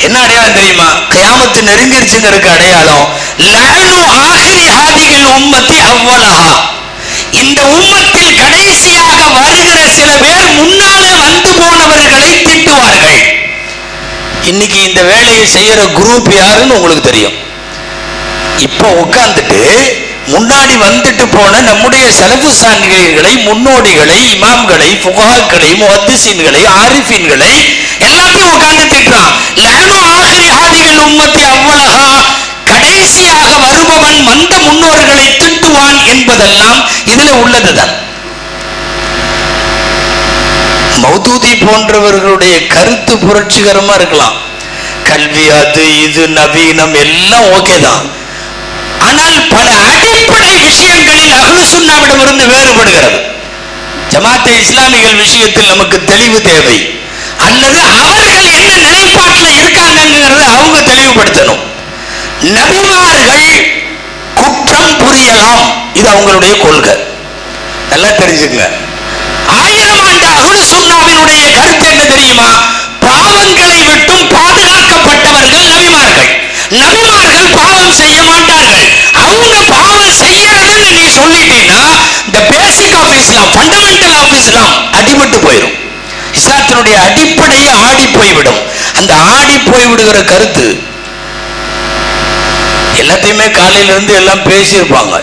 என்ன அடையாளம் தெரியுமா? கியாமத்து நெருங்கிருச்சுங்கிறதுக்கு அடையாளம், லஅனு ஆகிரி ஹாதிஹில் உம்மத்தி அவ்வலஹா, இந்த உம்மத்தில் கடைசியாக வருகிற சில பேர் முன்னாலே வந்து போனவர்களை திட்டுவார்கள். இன்னைக்கு இந்த வேலையை செய்யற குரூப் யாருன்னு உங்களுக்கு தெரியும். இப்போ உட்கார்ந்துட்டு முன்னாடி வந்துட்டு போன நம்முடைய சலஃபு சாலிஹீன்களை, முன்னோடிகளை, இமாம்களை, ஃபுகஹாக்களை, முஹத்திஸீன்களை, ஆரிஃபீன்களை எல்லாத்தையும் உட்கார்ந்து திட்டுறான். லஅனு ஆகிரி ஹாதிஹில் உம்மத்தி அவ்வலஹா, கடைசியாக வருபவன் வந்த முன்னோர்களை திட்டுவான் என்பதெல்லாம் இதுல உள்ளதுதான். மௌதூதி போன்றவர்களுடைய கருத்து புரட்சிகரமா இருக்கலாம். கல்வி அது இது நவீனம் எல்லாம் ஓகே தான். ஆனால் பல அடிப்படை விஷயங்களில் அஹ்லு சுன்னாவிடமிருந்து வேறுபடுகிறது. ஜமாத்தை இஸ்லாமிகள் விஷயத்தில் நமக்கு தெளிவு தேவை, அல்லது அவர்கள் என்ன நிலைப்பாட்டில் இருக்காங்கிறத அவங்க தெளிவுபடுத்தணும். நபிமார்கள் குற்றம் புரியலாம், இது அவங்களுடைய கொள்கை, நல்லா தெரிஞ்சுங்க. 1000 ஆண்டு அஹ்லு சுன்னாவினுடைய கருத்து என்ன தெரியுமா? பாவங்களை விட்டும் பாதுகாக்கப்பட்டவர்கள் நபிமார்கள். நபிமார்கள் பாவம் செய்ய மாட்டார்கள். அவங்க பாவம் செய்யறதுன்னு நீ சொல்லிட்டீங்கன்னா the basic of Islam, fundamental of Islam அடிபட்டு போயிடும். இஸ்லாத்தினுடைய அடிப்படையை ஆடி போய்விடும். அந்த ஆடி போய்விடுகிற கருத்து எல்லாத்தையுமே காலையில இருந்து எல்லாம் பேசியிருப்பாங்க.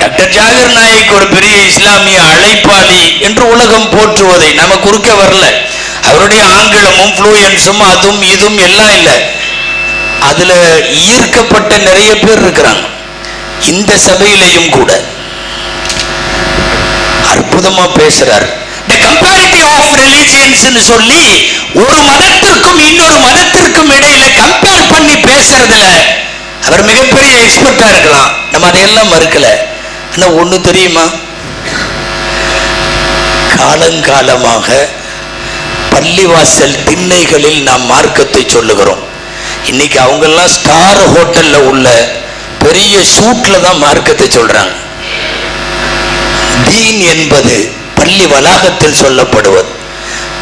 டாக்டர் ஜாகிர் நாயக் ஒரு பெரிய இஸ்லாமிய அழைப்பாளி என்று உலகம் போற்றுவதை நம்ம குறுக்க வரல. அவருடைய ஆங்கிலமும் ஃப்ளூயன்ஸும் அதுவும் இதுவும் எல்லாம் இல்லை. அதுல ஈர்க்கப்பட்ட நிறைய பேர் இருக்கிறாங்க. இந்த சபையிலையும் கூட அற்புதமா பேசுறார். The comparative of religions ன்னு சொல்லி ஒரு மதத்திற்கும் இன்னொரு மதத்திற்கும் இடையில கம்பேர் பண்ணி பேசுறதுல அவர் மிகப்பெரிய எக்ஸ்பர்ட்டா இருக்கலாம். நம்ம அதையெல்லாம் மறுக்கல. ஆனா ஒண்ணு தெரியுமா, காலங்காலமாக பள்ளிவாசல் திண்ணைகளில் நாம் மார்க்கத்தை சொல்லுகிறோம். இன்னைக்கு அவங்கெல்லாம் ஸ்டார் ஹோட்டல்ல உள்ள பெரிய சூட்ல தான் மார்க்கத்தை சொல்றாங்க. தீன் என்பது பள்ளி வளாகத்தில் சொல்லப்படுவது,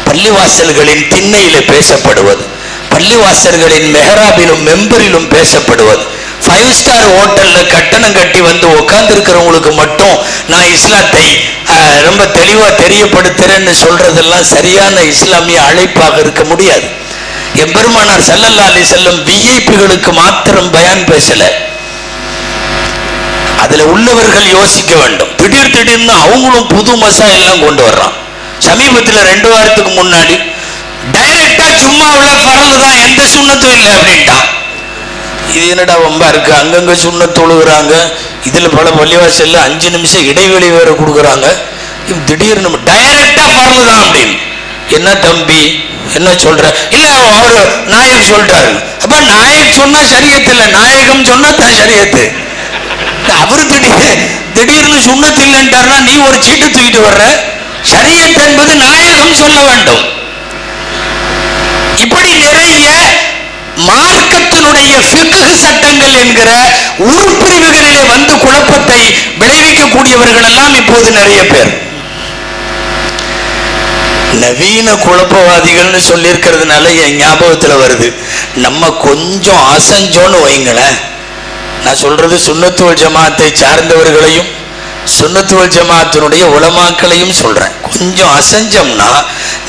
பள்ளிவாசல்களின் திண்ணையில பேசப்படுவது, பள்ளிவாசல்களின் மெஹராபிலும் மெம்பரிலும் பேசப்படுவது. 5 ஸ்டார் ஹோட்டல்ல கட்டணம் கட்டி வந்து உட்கார்ந்து இருக்கிறவங்களுக்கு மட்டும் நான் இஸ்லாத்தை ரொம்ப தெளிவா தெரியப்படுத்துறேன்னு சொல்றதெல்லாம் சரியான இஸ்லாமிய அழைப்பாக இருக்க முடியாது. எம்பெருமானார் ஸல்லல்லாஹு அலைஹி வஸல்லம் விஐபிகளுக்கு மாத்திரம் பயான் பேசல. அதுல உள்ளவர்கள் யோசிக்க வேண்டும். திடீர்னு அவங்களும் புது மசாயெல்லாம் கொண்டு வர்றான். சமீபத்தில் 2 வாரத்துக்கு முன்னாடி டைரக்டா சும்மாவுல பரல் தான், எந்த சுண்ணத்தும் இல்லை அப்படின்ட்டான். இது என்னடா ரொம்ப இருக்கு, அங்கங்க சுண்ணத் தொழுகிறாங்க, இதுல பல பள்ளிவாசல்ல 5 நிமிஷம் இடைவெளி வேற கொடுக்குறாங்க. திடீர்னு டைரக்டா பரல் தான் அப்படின்னு. என்ன தம்பி என்ன சொல்ற? இல்ல அவரு நாயக் சொல்றாரு. அப்ப நாயக் சொன்னா ஷரியத் இல்ல, நாயகம் சொன்னா தான் ஷரியத்து. அவரு திடீர்னு சுண்ணத் இல்லைன்றாருன்னா நீ ஒரு சீட்டு தூக்கிட்டு வர்ற. ஷரியத் என்பது நாயகம் சொல்ல வேண்டும். இப்படி நிறைய மார்க்கத்தினுடைய ஃபிக்ஹ் சட்டங்கள் என்கிற உருப்பிரிவுகளிலே வந்து குழப்பத்தை விளைவிக்கக்கூடியவர்கள் எல்லாம் இப்போது நிறைய பேர். நவீன குழப்பவாதிகள்னு சொல்லி இருக்கிறதுனால என் ஞாபகத்துல வருது, நம்ம கொஞ்சம் அசஞ்சோன்னு வைங்களேன். நான் சொல்றது சுன்னத்துவல் ஜமாத்தை சார்ந்தவர்களையும் சுன்னத்துவல் ஜமாத்தினுடைய உலமாக்களையும் சொல்றேன். கொஞ்சம் அசஞ்சம்னா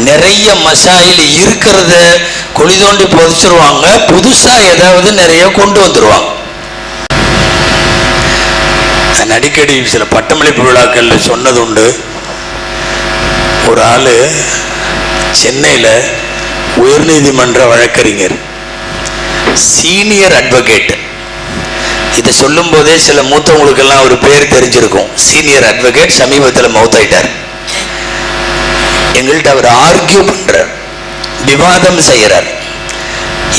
நிறைய மசாயில் இருக்கிறத குழி தோண்டி புதைச்சிருவாங்க, புதுசா ஏதாவது நிறைய கொண்டு வந்துருவாங்க. நான் அடிக்கடி சில பட்டமளிப்பு விழாக்கள்ல சொன்னது உண்டு. ஒரு ஆளு சென்னையில உயர்நீதிமன்ற வழக்கறிஞர், சீனியர் அட்வொகேட். இதை சொல்லும் போதே சில மூத்தவங்களுக்கெல்லாம் ஒரு பேர் தெரிஞ்சிருக்கும். சீனியர் அட்வொகேட் சமீபத்தில் மௌத்தாயிட்டார். எங்கள்கிட்ட அவர் ஆர்கியூ பண்றார், விவாதம் செய்யறார்.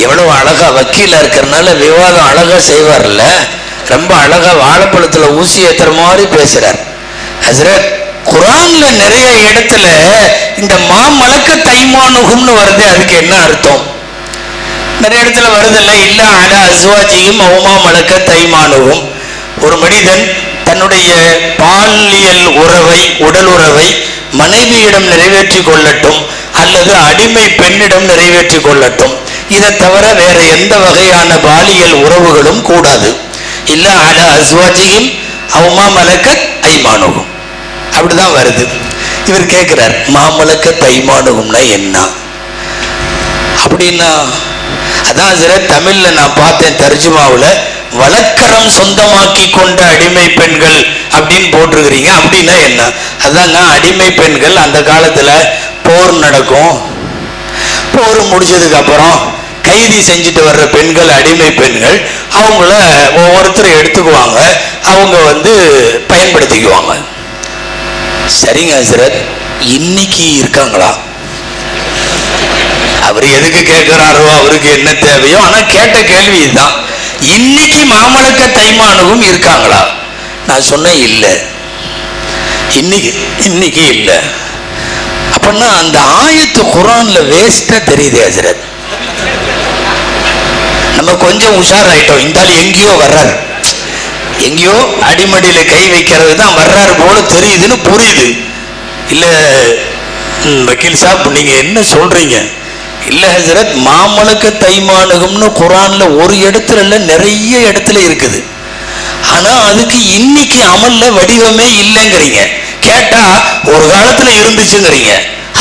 எவ்வளவு அழகா வக்கீலா இருக்கிறதுனால விவாதம் அழகா செய்வார்ல, ரொம்ப அழகா வாழைப்பழத்துல ஊசி ஏத்துற மாதிரி பேசுறார். ஹஸ்ரத், குரான்ல நிறைய இடத்துல இந்த மாமலக்க தைமானுகும்னு வருது, அதுக்கு என்ன அர்த்தம்? நிறைய இடத்துல வருதில்ல, இல்ல அல அஸ்வாஜியும் அவமா மலக்க தைமானுகும். ஒரு மனிதன் தன்னுடைய பாலியல் உறவை, உடல் உறவை மனைவியிடம் நிறைவேற்றி கொள்ளட்டும் அல்லது அடிமை பெண்ணிடம் நிறைவேற்றி கொள்ளட்டும். இதை தவிர வேற எந்த வகையான பாலியல் உறவுகளும் கூடாது. இல்ல அல அஸ்வாஜியும் அவமா மலக்க ஐமானுகும், அப்படிதான் வருது. இவர் கேட்கிறார், மாமலக்க தைமானுகும்னா என்ன அப்படின்னா? அதான் சில தமிழ்ல நான் பார்த்தேன் தர்ஜுமாவுல, வழக்கரம் சொந்தமாக்கி கொண்ட அடிமை பெண்கள் அப்படின்னு போட்டிருக்கிறீங்க. அப்படின்னா என்ன? அதாங்க அடிமை பெண்கள், அந்த காலத்துல போர் நடக்கும், போர் முடிச்சதுக்கு அப்புறம் கைதி செஞ்சுட்டு வர்ற பெண்கள் அடிமை பெண்கள். அவங்கள ஒவ்வொருத்தரும் எடுத்துக்குவாங்க, அவங்க பயன்படுத்திக்குவாங்க. சரிங்க ஹஸ்ரத், இன்னைக்கு இருக்காங்களா? அவர் எதுக்கு கேட்கிறாரோ, அவருக்கு என்ன தேவையோ. ஆனா கேட்ட கேள்வி இதுதான், இன்னைக்கு மாமலக்க தைமானுகும் இருக்காங்களா? நான் சொன்னேன் இல்ல, இன்னைக்கு இல்ல. அப்படின்னா அந்த ஆயத்து குர்ஆன்ல வேஸ்டா தெரியுது ஹஜ்ரத். நம்ம கொஞ்சம் உஷாராயிட்டோம். இந்த ஆள் எங்கேயோ வர்றாரு, எங்கேயோ அடிமடியில கை வைக்கிறது தான் வர்றாரு போல தெரியுதுன்னு புரியுது. இல்ல வக்கீல் சாப், நீங்க என்ன சொல்றீங்க? இல்ல ஹஜ்ரத், மாமலக்க தைமானுகம்னு குர்ஆன்ல ஒரு இடத்துல இல்ல, நிறைய இடத்துல இருக்குது. ஆனா அதுக்கு இன்னைக்கு அமல்ல வடிவமே இல்லைங்கிறீங்க. கேட்டா ஒரு காலத்துல இருந்துச்சுங்கிறீங்க.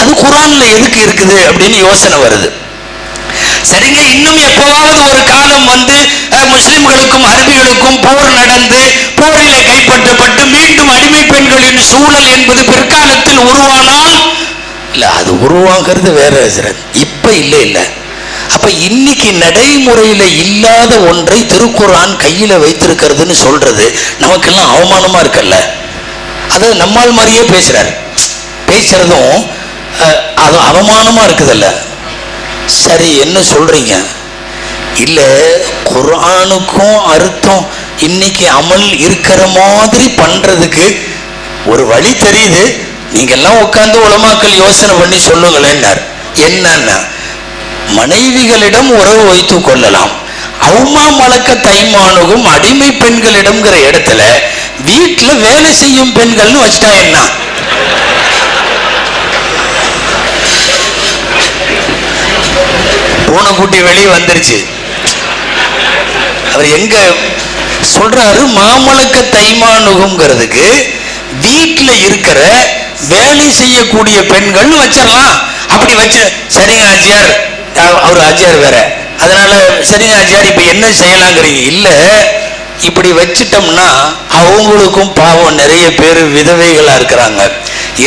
அது குர்ஆன்ல எதுக்கு இருக்குது அப்படின்னு யோசனை வருது. சரிங்க, இன்னும் எப்பவாவது ஒரு காலம் வந்து முஸ்லிம்களுக்கும் அரபிகளுக்கும் போர் நடந்து போரிலே கைப்பற்றப்பட்டு மீண்டும் அடிமை பெண்களின் சூழல் என்பது பிற்காலத்தில் உருவானால், இல்ல அது உருவாகிறது வேற ஹஜ்ரத், இப்ப இல்ல. அப்ப இன்னைக்கு நடைமுறையில இல்லாத ஒன்றை திருக்குர்ஆன் கையில வைத்திருக்கிறதுன்னு சொல்றது நமக்கெல்லாம் அவமானமா இருக்கல்ல. அது நம்மால் மாதிரியே பேசுறதும் அது அவமானமா இருக்குதல்ல. சரி, என்ன சொல்றீங்க? இல்ல, குர்ஆனுக்கும் அர்த்தம் இன்னைக்கு அமல் இருக்கிற மாதிரி பண்றதுக்கு ஒரு வழி தெரியுது. நீங்க எல்லாம் உட்கார்ந்து உலமாக்கள் யோசனை பண்ணி சொல்லுங்களேன்னார். என்னன்னா, மனைவிகளிடம் உறவு வைத்துக் கொள்ளலாம். அவுமா மலக்க தைமானுகும் அடிமை பெண்களிடம்ங்கிற இடத்துல வீட்டுல வேலை செய்யும் பெண்கள்னு வச்சுட்டா என்ன? பூனைக்குட்டி வெளியே வந்துருச்சு. அவர் எங்க சொல்றாரு? மாமலக்க தைமானுகும்ங்கிறதுக்கு வீட்டுல இருக்கிற வேலை செய்யக்கூடிய பெண்கள் வச்சிடலாம். அப்படி வச்சு சரிங்க ஆச்சியார், அவர் ஆச்சியார் வேற, அதனால சரிங்க ஆச்சியார் இப்ப என்ன செய்யலாங்கிறீங்க? இல்ல, இப்படி வச்சிட்டோம்னா அவங்களுக்கும் பாவம் நிறைய பேர் விதவைகளா இருக்கிறாங்க,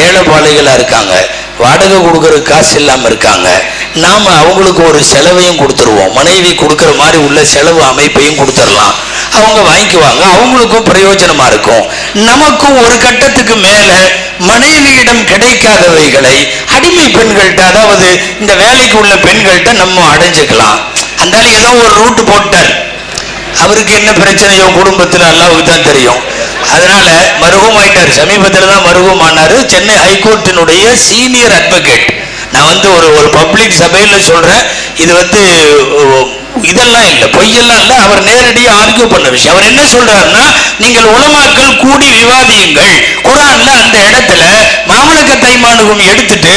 ஏழைப்பாளைகளா இருக்காங்க, வாடகை கொடுக்கற காசு இல்லாம இருக்காங்க. நாம அவங்களுக்கு ஒரு செலவையும் கொடுத்துருவோம், மனைவி கொடுக்கற மாதிரி உள்ள செலவு அமைப்பையும் கொடுத்துடலாம். அவங்க வாங்கிக்குவாங்க, அவங்களுக்கும் பிரயோஜனமா இருக்கும். நமக்கும் ஒரு கட்டத்துக்கு மேல மனைவியிடம் கிடைக்காதவைகளை அடிமை பெண்கள்கிட்ட, அதாவது இந்த வேலைக்கு உள்ள பெண்கள்கிட்ட நம்ம அடைஞ்சுக்கலாம். அந்த ஏதோ ஒரு ரூட் போட்டார். அவருக்கு என்ன பிரச்சனையோ குடும்பத்தில் அல்லாஹ்வுக்கு தான் தெரியும். அதனால மருகும் ஆயிட்டார். சமீபத்தில் தான் மருகும் ஆனாரு. சென்னை ஹைகோர்ட்டினுடைய சீனியர் அட்வொகேட். நான் வந்து ஒரு பப்ளிக் சபையில சொல்றேன், இது இதெல்லாம் இல்லை, பொய்யெல்லாம் இல்லை. அவர் நேரடியாக ஆர்கியூ பண்ண விஷயம். அவர் என்ன சொல்றாருன்னா, நீங்கள் உலமாக்கள் கூடி விவாதியுங்கள். குர்ஆன்ல அந்த இடத்துல மாமலக்க தைமானுகம் எடுத்துட்டு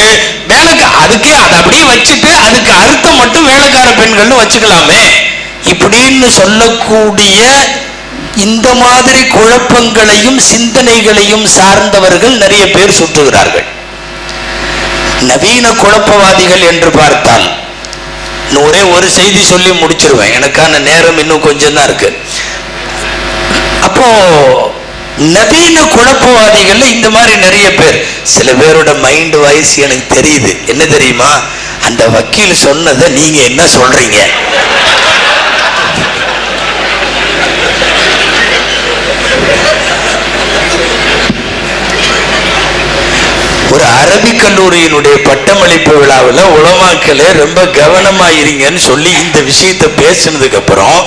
அதுக்கே அதை அப்படியே வச்சுட்டு அதுக்கு அர்த்தம் மட்டும் வேலைக்கார பெண்கள்னு வச்சுக்கலாமே இப்படின்னு சொல்லக்கூடிய இந்த மாதிரி குழப்பங்களையும் சிந்தனைகளையும் சார்ந்தவர்கள் நிறைய பேர் சுற்றுகிறார்கள். நவீன குழப்பவாதிகள் என்று பார்த்தால், ஒரே ஒரு செய்தி சொல்லி முடிச்சிருவேன், எனக்கான நேரம் இன்னும் கொஞ்சம் தான் இருக்கு. அப்போ நவீன குழப்பவாதிகள் இந்த மாதிரி நிறைய பேர், சில பேரோட மைண்ட் வாய்ஸ் எனக்கு தெரியுது. என்ன தெரியுமா? அந்த வக்கீல் சொன்னதை நீங்க என்ன சொல்றீங்க? ஒரு அரபிக் கல்லூரியினுடைய பட்டமளிப்பு விழாவில் உலமாக்களே ரொம்ப கவனமா இருங்கன்னு சொல்லி இந்த விஷயத்தை பேசினதுக்கு அப்புறம்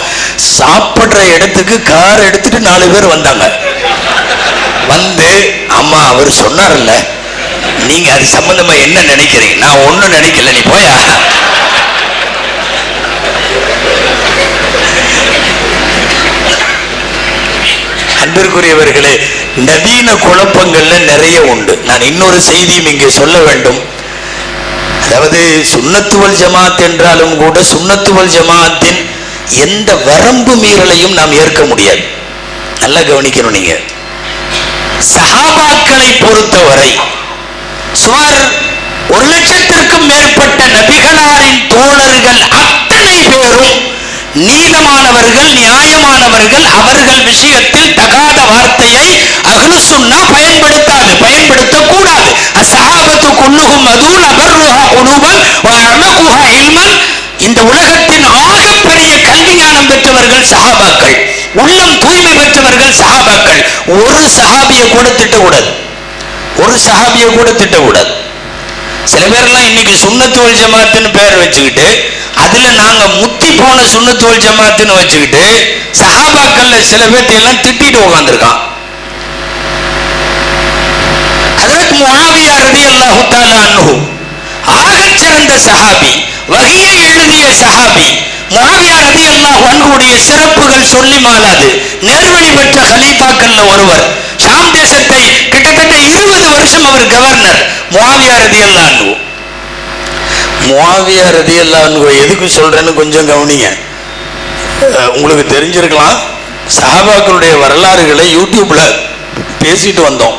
சாப்பிடுற இடத்துக்கு கார் எடுத்துட்டு 4 பேர் வந்தாங்க. வந்து, அம்மா அவர் சொன்னார்ல, நீங்க அது சம்பந்தமா என்ன நினைக்கிறீங்க? நான் ஒன்னும் நினைக்கல, நீ போயா. அன்பிற்குரியவர்களே, நவீன குழப்பங்கள்ல நிறைய உண்டு. நான் இன்னொரு செய்தியும் இங்கே சொல்ல வேண்டும். அதாவது சுன்னத்துவல் ஜமாத் என்றாலும் கூட சுன்னத்துவல் ஜமாத்தின் எந்த வரம்பு மீறலையும் நாம் ஏற்க முடியாது. நல்லா கவனிக்கணும். நீங்க சஹாபாக்களை பொறுத்தவரை சுமார் 1,00,000க்கும் மேற்பட்ட நபிகளாரின் தோழர்கள் அத்தனை பேரும் நீதமானவர்கள், நியாயமானவர்கள். அவர்கள் விஷயத்தில் தகாத வார்த்தையை அஹ்லு சுன்னா பயன்படுத்தக்கூடாது. அஸ்ஸஹாபத்து குல்லுஹும் மதூன் அபர்ருஹா குலூபன் வ அஅமகுஹா இல்மன். இந்த உலகத்தின் ஆகப்பெரிய கல்வி ஞானம் பெற்றவர்கள் சஹாபாக்கள், உள்ளம் தூய்மை பெற்றவர்கள் சஹாபாக்கள். ஒரு சஹாபியை கூட திட்டக்கூடாது. சில பேர்லாம் இன்னைக்கு சுன்னத்து வல் ஜமாத்துன்னு பேர் வச்சுக்கிட்டு அதுல நாங்க முத்தி போன சுன்னத்து வல் ஜமாத்துன்னு வச்சுக்கிட்டு சஹாபாக்கள்ல சில பேர்த்தையெல்லாம் திட்டிட்டு உட்காந்துருக்கான். ஹஜ்ரத் முஆவியா ரலியல்லாஹு தஆலா அன்ஹு ஆகச் சிறந்த சஹாபி, வஹியை எழுதிய சஹாபி. முஆவியா ரலியல்லாஹு அன்ஹுடைய சிறப்புகள் சொல்லி மாளாது. நேர்வழி பெற்ற கலீஃபாக்கள்ல ஒருவர். ஷாம் தேசத்தை கிட்டத்தட்ட 20 வருஷம் அவர் கவர்னர். முஆவியா ரலியல்லாஹு அன்ஹு. முஆவியா ரலியல்லாஹு அன்ஹு எதுக்கு சொல்றேன்னு கொஞ்சம் கவனிங்க. உங்களுக்கு தெரிஞ்சிருக்கலாம், சஹாபாக்களுடைய வரலாறுகளை யூடியூப்ல பேசிட்டு வந்தோம்.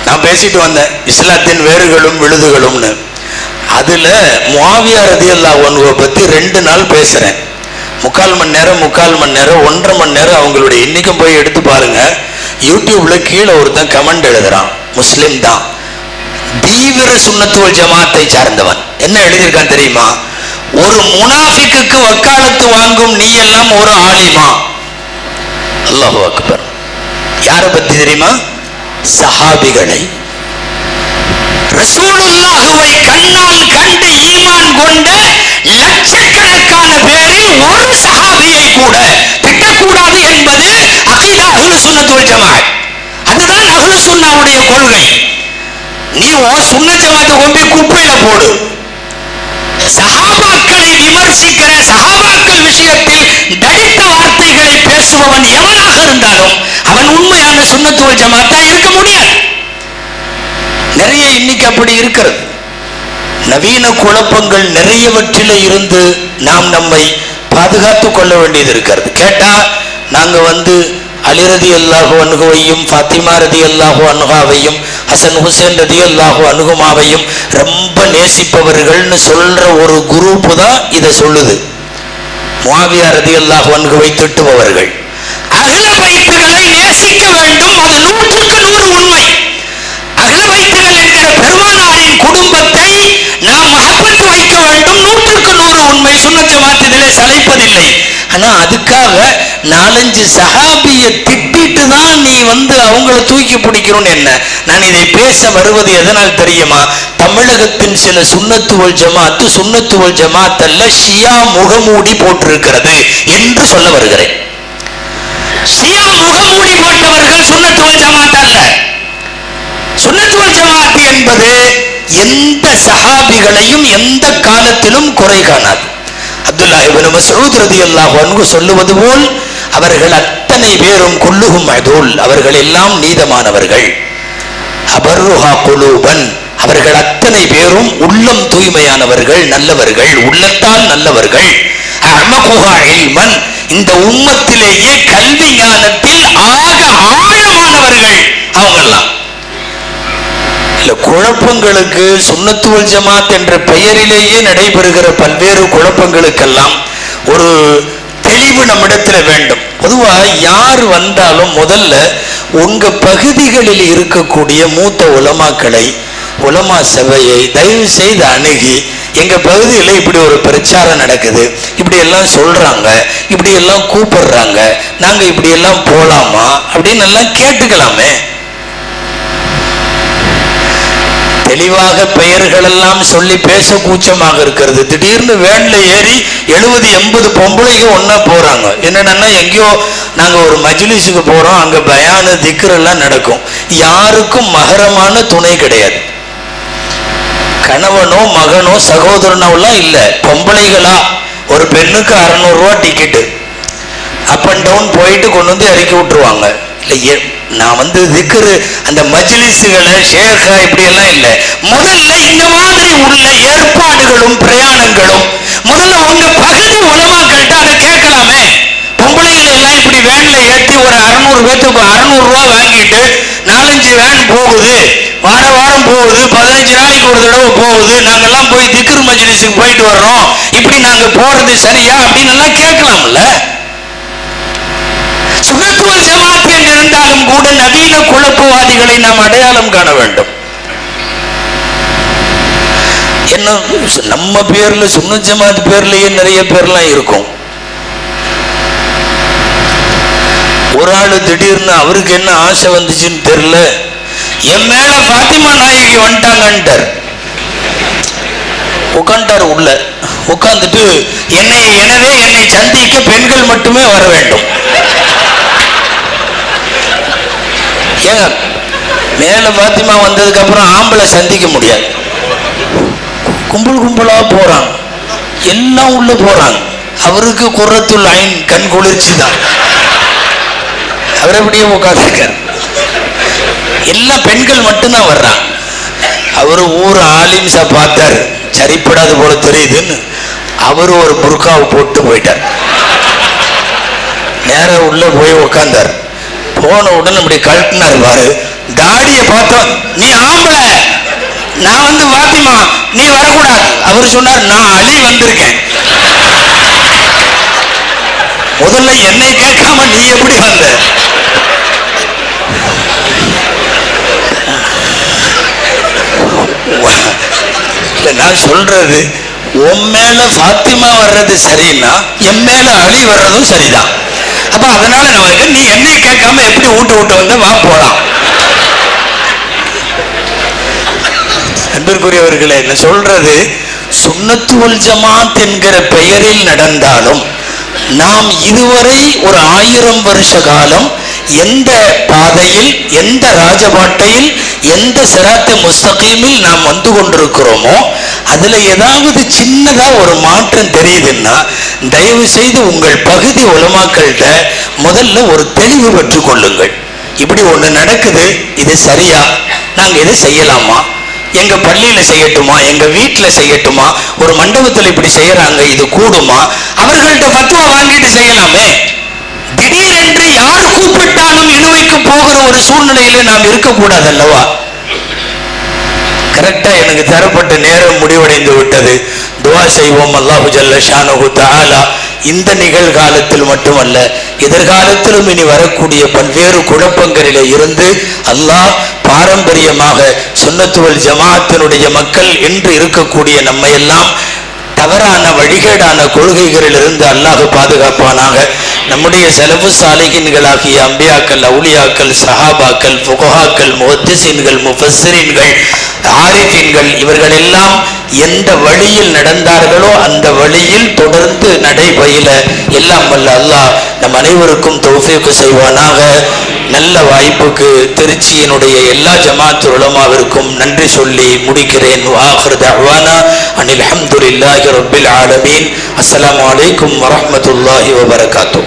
நான் பேசிட்டு வந்தேன் இஸ்லாத்தின் வேர்களும் விழுதுகளும்னு. அதுல முஆவியா ரலியல்லாஹு அன்ஹு பத்தி 2 நாள் பேசுறேன். 3/4 மணி நேரம் 1.5 மணி நேரம் அவங்களுடைய இன்னைக்கும் போய் எடுத்து பாருங்க. யூடியூப்ல கீழே ஒருத்தன் கமெண்ட் எழுதுறான், முஸ்லிம் தான், தீவிர சுன்னத்து வல் ஜமாத்தை சார்ந்தவன். என்ன எழுதியிருக்கான் தெரியுமா? ஒரு முனாஃபிக்குக்கு வக்காலத்து வாங்கும் நீ எல்லாம் ஒரு ஆலிமா. அல்லாஹு அக்பர். யாரை பத்தி தெரியுமா? சஹாபிகளை. ரசூலுல்லாஹுவை கண்ணால் கண்டு ஈமான் கொண்ட லட்சக்கணக்கான பேரில் ஒரு சஹாபியை கூட திட்டக்கூடாது என்பது அகீதா அஹ்லு சுன்னத் வல் ஜமாஅத். அதுதான் அஹ்லு சுன்னாவுடைய கொள்கை. நீ சுன்ன ஜமாத்தை கொண்டு குப்பையில போடு. சஹாபாக்களை விமர்சிக்கிற, சஹாபாக்கள் விஷயத்தில் தடித்த வார்த்தைகளை பேசுபவன் எவனாக இருந்தாலும் அவன் உண்மையான சுன்னத் வல் ஜமாத்தா இருக்க முடியாது. நிறைய இன்னைக்கு அப்படி இருக்கிறது. நவீன குழப்பங்கள் நிறையவற்றில இருந்து நாம் நம்மை பாதுகாத்துக் கொள்ள வேண்டியது இருக்கிறது. கேட்டா நாங்க அலி ரலியல்லாஹு அன்ஹுவையும் ஃபாத்திமா ரலியல்லாஹு அன்ஹாவையும் ஹசன் ஹுசைன் ரலியல்லாஹு அன்ஹுமாவையும் ரொம்ப நேசிப்பவர்கள்னு சொல்ற ஒரு குரூப் தான் இதை சொல்லுது. முஆவியா ரலியல்லாஹு அன்ஹுவை திட்டுபவர்கள். அஹ்ல பைத்துகளை நேசிக்க வேண்டும், அது 100க்கு 100 உண்மை. அஹ்ல பைத்துகள் என்கிற பெருமானாரின் குடும்பத்தை நாம் மஹப்பத் வைக்க வேண்டும், 100க்கு 100 உண்மை. சுன்னத் ஜமாத் இதிலே சளைப்பதில்லை. ஆனா அதுக்காக 4-5 சஹாபியை திட்டிட்டு தான் நீ அவங்கள தூக்கி பிடிக்கணும்னு என்ன? நான் இதை பேச வருவது எதனால் தெரியுமா? தமிழகத்தின் சில சுன்னத்து வல் ஜமாத் சுன்னத்து வல் ஜமாத் அல்ல, ஷியா முகமூடி போட்டிருக்கிறது என்று சொல்ல வருகிறேன். ஷியா முகமூடி போட்டவர்கள் சுன்னத்து வல் ஜமாத் அல்ல. சுன்னத்து வல் ஜமாத் என்பது எந்த சஹாபிகளையும் எந்த காலத்திலும் குறை காணாது. அப்துல்லாஹ் இப்னு மஸ்ஊத் ரலியல்லாஹு அன்ஹு சொல்லுவது போல் அவர்கள் அத்தனை பேரும் குல்லுஹும் அதூல், அவர்கள் எல்லாம் நீதமானவர்கள். அபர்ருஹா குலூபன், அவர்கள் அத்தனை பேரும் உள்ளம் தூய்மையானவர்கள், நல்லவர்கள், உள்ளத்தால் நல்லவர்கள். அமகுஹா இல்மன், இந்த உம்மத்திலேயே கல்வி ஞானத்தில் ஆக ஆழமானவர்கள் அவங்கெல்லாம். குழப்பங்களுக்கு சுன்னத்து வல் ஜமாத் என்ற பெயரிலேயே நடைபெறுகிற பல்வேறு குழப்பங்களுக்கெல்லாம் ஒரு தெளிவு நம்மிடத்துல வேண்டும். பொதுவா யார் வந்தாலும் முதல்ல உங்க பகுதிகளில் இருக்கக்கூடிய மூத்த உலமாக்களை, உலமா சபையை தயவு செய்து அணுகி, எங்க பகுதியில் இப்படி ஒரு பிரச்சாரம் நடக்குது, இப்படி எல்லாம் சொல்றாங்க, இப்படி எல்லாம் கூப்பிடுறாங்க, நாங்க இப்படி எல்லாம் போலாமா அப்படின்னு எல்லாம் கேட்டுக்கலாமே. தெளிவாக பெயர்கள் எல்லாம் சொல்லி பேச கூச்சமாக இருக்கிறது. திடீர்னு வேன்ல ஏறி 70-80 பொம்பளைங்க ஒன்னா போறாங்க. என்னன்னா எங்கேயோ நாங்க ஒரு மஜ்லிஸுக்கு போறோம், அங்க பயான திக்ர் எல்லாம் நடக்கும். யாருக்கும் மகரமான துணை கிடையாது. கணவனோ மகனோ சகோதரனோ எல்லாம் இல்ல, பொம்பளைகளா. ஒரு பெண்ணுக்கு 600 ரூபா டிக்கெட்டு, அப் அண்ட் டவுன் போயிட்டு கொண்டு இறக்கி விட்டுருவாங்க. இல்லை, நான் திக்ரு அந்த மஜ்லிஸுகளை ஷேகா இப்படி எல்லாம் இல்லை. முதல்ல இந்த மாதிரி உள்ள ஏற்பாடுகளும் பிரயாணங்களும் முதல்ல உங்க பகுதி உலமாக்கள்கிட்ட அதை கேட்கலாமே. பொம்பளைகளை எல்லாம் இப்படி வேன்ல ஏற்றி ஒரு 600 பேத்துக்கு 600 ரூபா வாங்கிட்டு 4-5 வேன் போகுது, வாரம் போகுது, 15 நாளைக்கு ஒரு தடவை போகுது, நாங்கெல்லாம் போய் திக்ரு மஜ்லிஸுக்கு போயிட்டு வர்றோம், இப்படி நாங்க போறது சரியா அப்படின்னு எல்லாம் கேட்கலாம்ல. சுன்னத் வல் ஜமாத் என்று இருந்தாலும் கூட நவீன குழப்பவாதிகளை நாம் அடையாளம் காண வேண்டும். என்ன நம்ம பேர்ல சுன்னத் ஜமாத் பேர்லயே நிறைய பேர்லாம் இருக்கும். ஒரு ஆளு திடீர்னு அவருக்கு என்ன ஆசை வந்துச்சுன்னு தெரியல, என் மேல ஃபாத்திமா நாயகி வந்துட்டாங்கன்ட்டார். உட்காந்துட்டார். உள்ள உட்காந்துட்டு எனவே என்னை சந்திக்க பெண்கள் மட்டுமே வர வேண்டும். ஏங்க மேல பாத்திமா வந்ததுக்கு அப்புறம் ஆம்பளை சந்திக்க முடியாது. கும்பல் கும்பலா போறாங்க, எல்லாம் உள்ள போறாங்க. அவருக்கு குர்ரத்துல் ஐன், கண் குளிர்ச்சி தான். அவர் அப்படியே உட்காந்துருக்கார். எல்லாம் பெண்கள் மட்டும்தான் வர்றாங்க. அவரு ஊர் ஆலிம்ஸா பார்த்தாரு, சரிப்படாது போல தெரியுதுன்னு அவரு ஒரு புர்காவை போட்டு போயிட்டார். நேரம் உள்ள போய் உட்கார்ந்தார். போன உடனே அப்படி கழட்டினார். பாரு தாடியை பார்த்தோம், நீ ஆம்பளை, நான் வந்து பாத்திமா, நீ வரக்கூடாது. அவர் சொன்னார், நான் அலி வந்திருக்கேன். முதல்ல என்னை கேட்காம நீ எப்படி வந்த? நான் சொல்றது, உன் மேல பாத்திமா வர்றது சரின்னா என் மேல அலி வர்றதும் சரிதான். அப்ப அதனால நமக்கு நீ என்னை கேட்காம எப்படி வீட்டு வந்த, வா போலாம். அன்பிற்குரியவர்களே, என்ன சொல்றது, சுன்னத்து வல் ஜமாத் என்கிற பெயரில் நடந்தாலும் நாம் இதுவரை ஒரு 1000 வருஷ காலம் எந்த பாதையில், எந்த ராஜபாட்டையில், எந்த சிராத்த முஸ்தகீமில் நாம் வந்து கொண்டிருக்கிறோமோ அதுல ஏதாவது சின்னதா ஒரு மாற்றம் தெரியுதுன்னா தயவு செய்து உங்கள் பகுதி உலமாக்கள்கிட்ட முதல்ல ஒரு தெளிவு பெற்றுக் கொள்ளுங்கள். இப்படி ஒண்ணு நடக்குது, இது சரியா, நாங்க இதை செய்யலாமா, எங்க பள்ளியில செய்யட்டுமா, எங்க வீட்டுல செய்யட்டுமா, ஒரு மண்டபத்தில் இப்படி செய்யறாங்க, இது கூடுமா, அவர்கள்ட்ட பத்துவா வாங்கிட்டு செய்யலாமே. திடீரென்று யார் கூப்பிட்டாலும் இழுவைக்கு போகிற ஒரு சூழ்நிலையில நாம் இருக்கக்கூடாது அல்லவா? கரெக்டா எனக்கு தரப்பட்ட நேரம் முடிவடைந்து விட்டது. துவா செய்வோம். அல்லாஹு ஜல்ல ஷானஹு தஆலா இந்த நிகழ்காலத்தில் மட்டுமல்ல, எதிர்காலத்திலும் இனி வரக்கூடிய பல்வேறு குழப்பங்களிலே இருந்து அல்லாஹ் பாரம்பரியமாக சுன்னத்து வல் ஜமாஅத்தினுடைய மக்கள் என்று இருக்கக்கூடிய நம்மை எல்லாம் தவறான வழிகேடான கொள்கைகளில் இருந்து அல்லாஹ் பாதுகாப்பானாக. நம்முடைய ஸலஃபு சாலிஹீன்களாகிய அம்பியாக்கள், அவுலியாக்கள், சஹாபாக்கள், ஃபுகஹாக்கள், முஹத்திஸீன்கள், முஃபஸ்ஸிரீன்கள், ஆரிஃபீன்கள் இவர்கள் எல்லாம் எந்த வழியில் நடந்தார்களோ அந்த வழியில் தொடர்ந்து நடைபயில எல்லாம் வல்ல அல்லாஹ் நம் அனைவருக்கும் தௌஃபீக் செய்வானாக. நல்ல வாய்ப்புக்கு திருச்சியினுடைய எல்லா ஜமாத் உலமாவிற்கும் நன்றி சொல்லி முடிக்கிறேன். ஆகிர் தஅவானா அனில் ஹம்துலில்லாஹி ரப்பில் ஆலமீன். அஸ்ஸலாமு அலைக்கும் வரஹ்மத்துல்லாஹி வபரகாத்துஹு.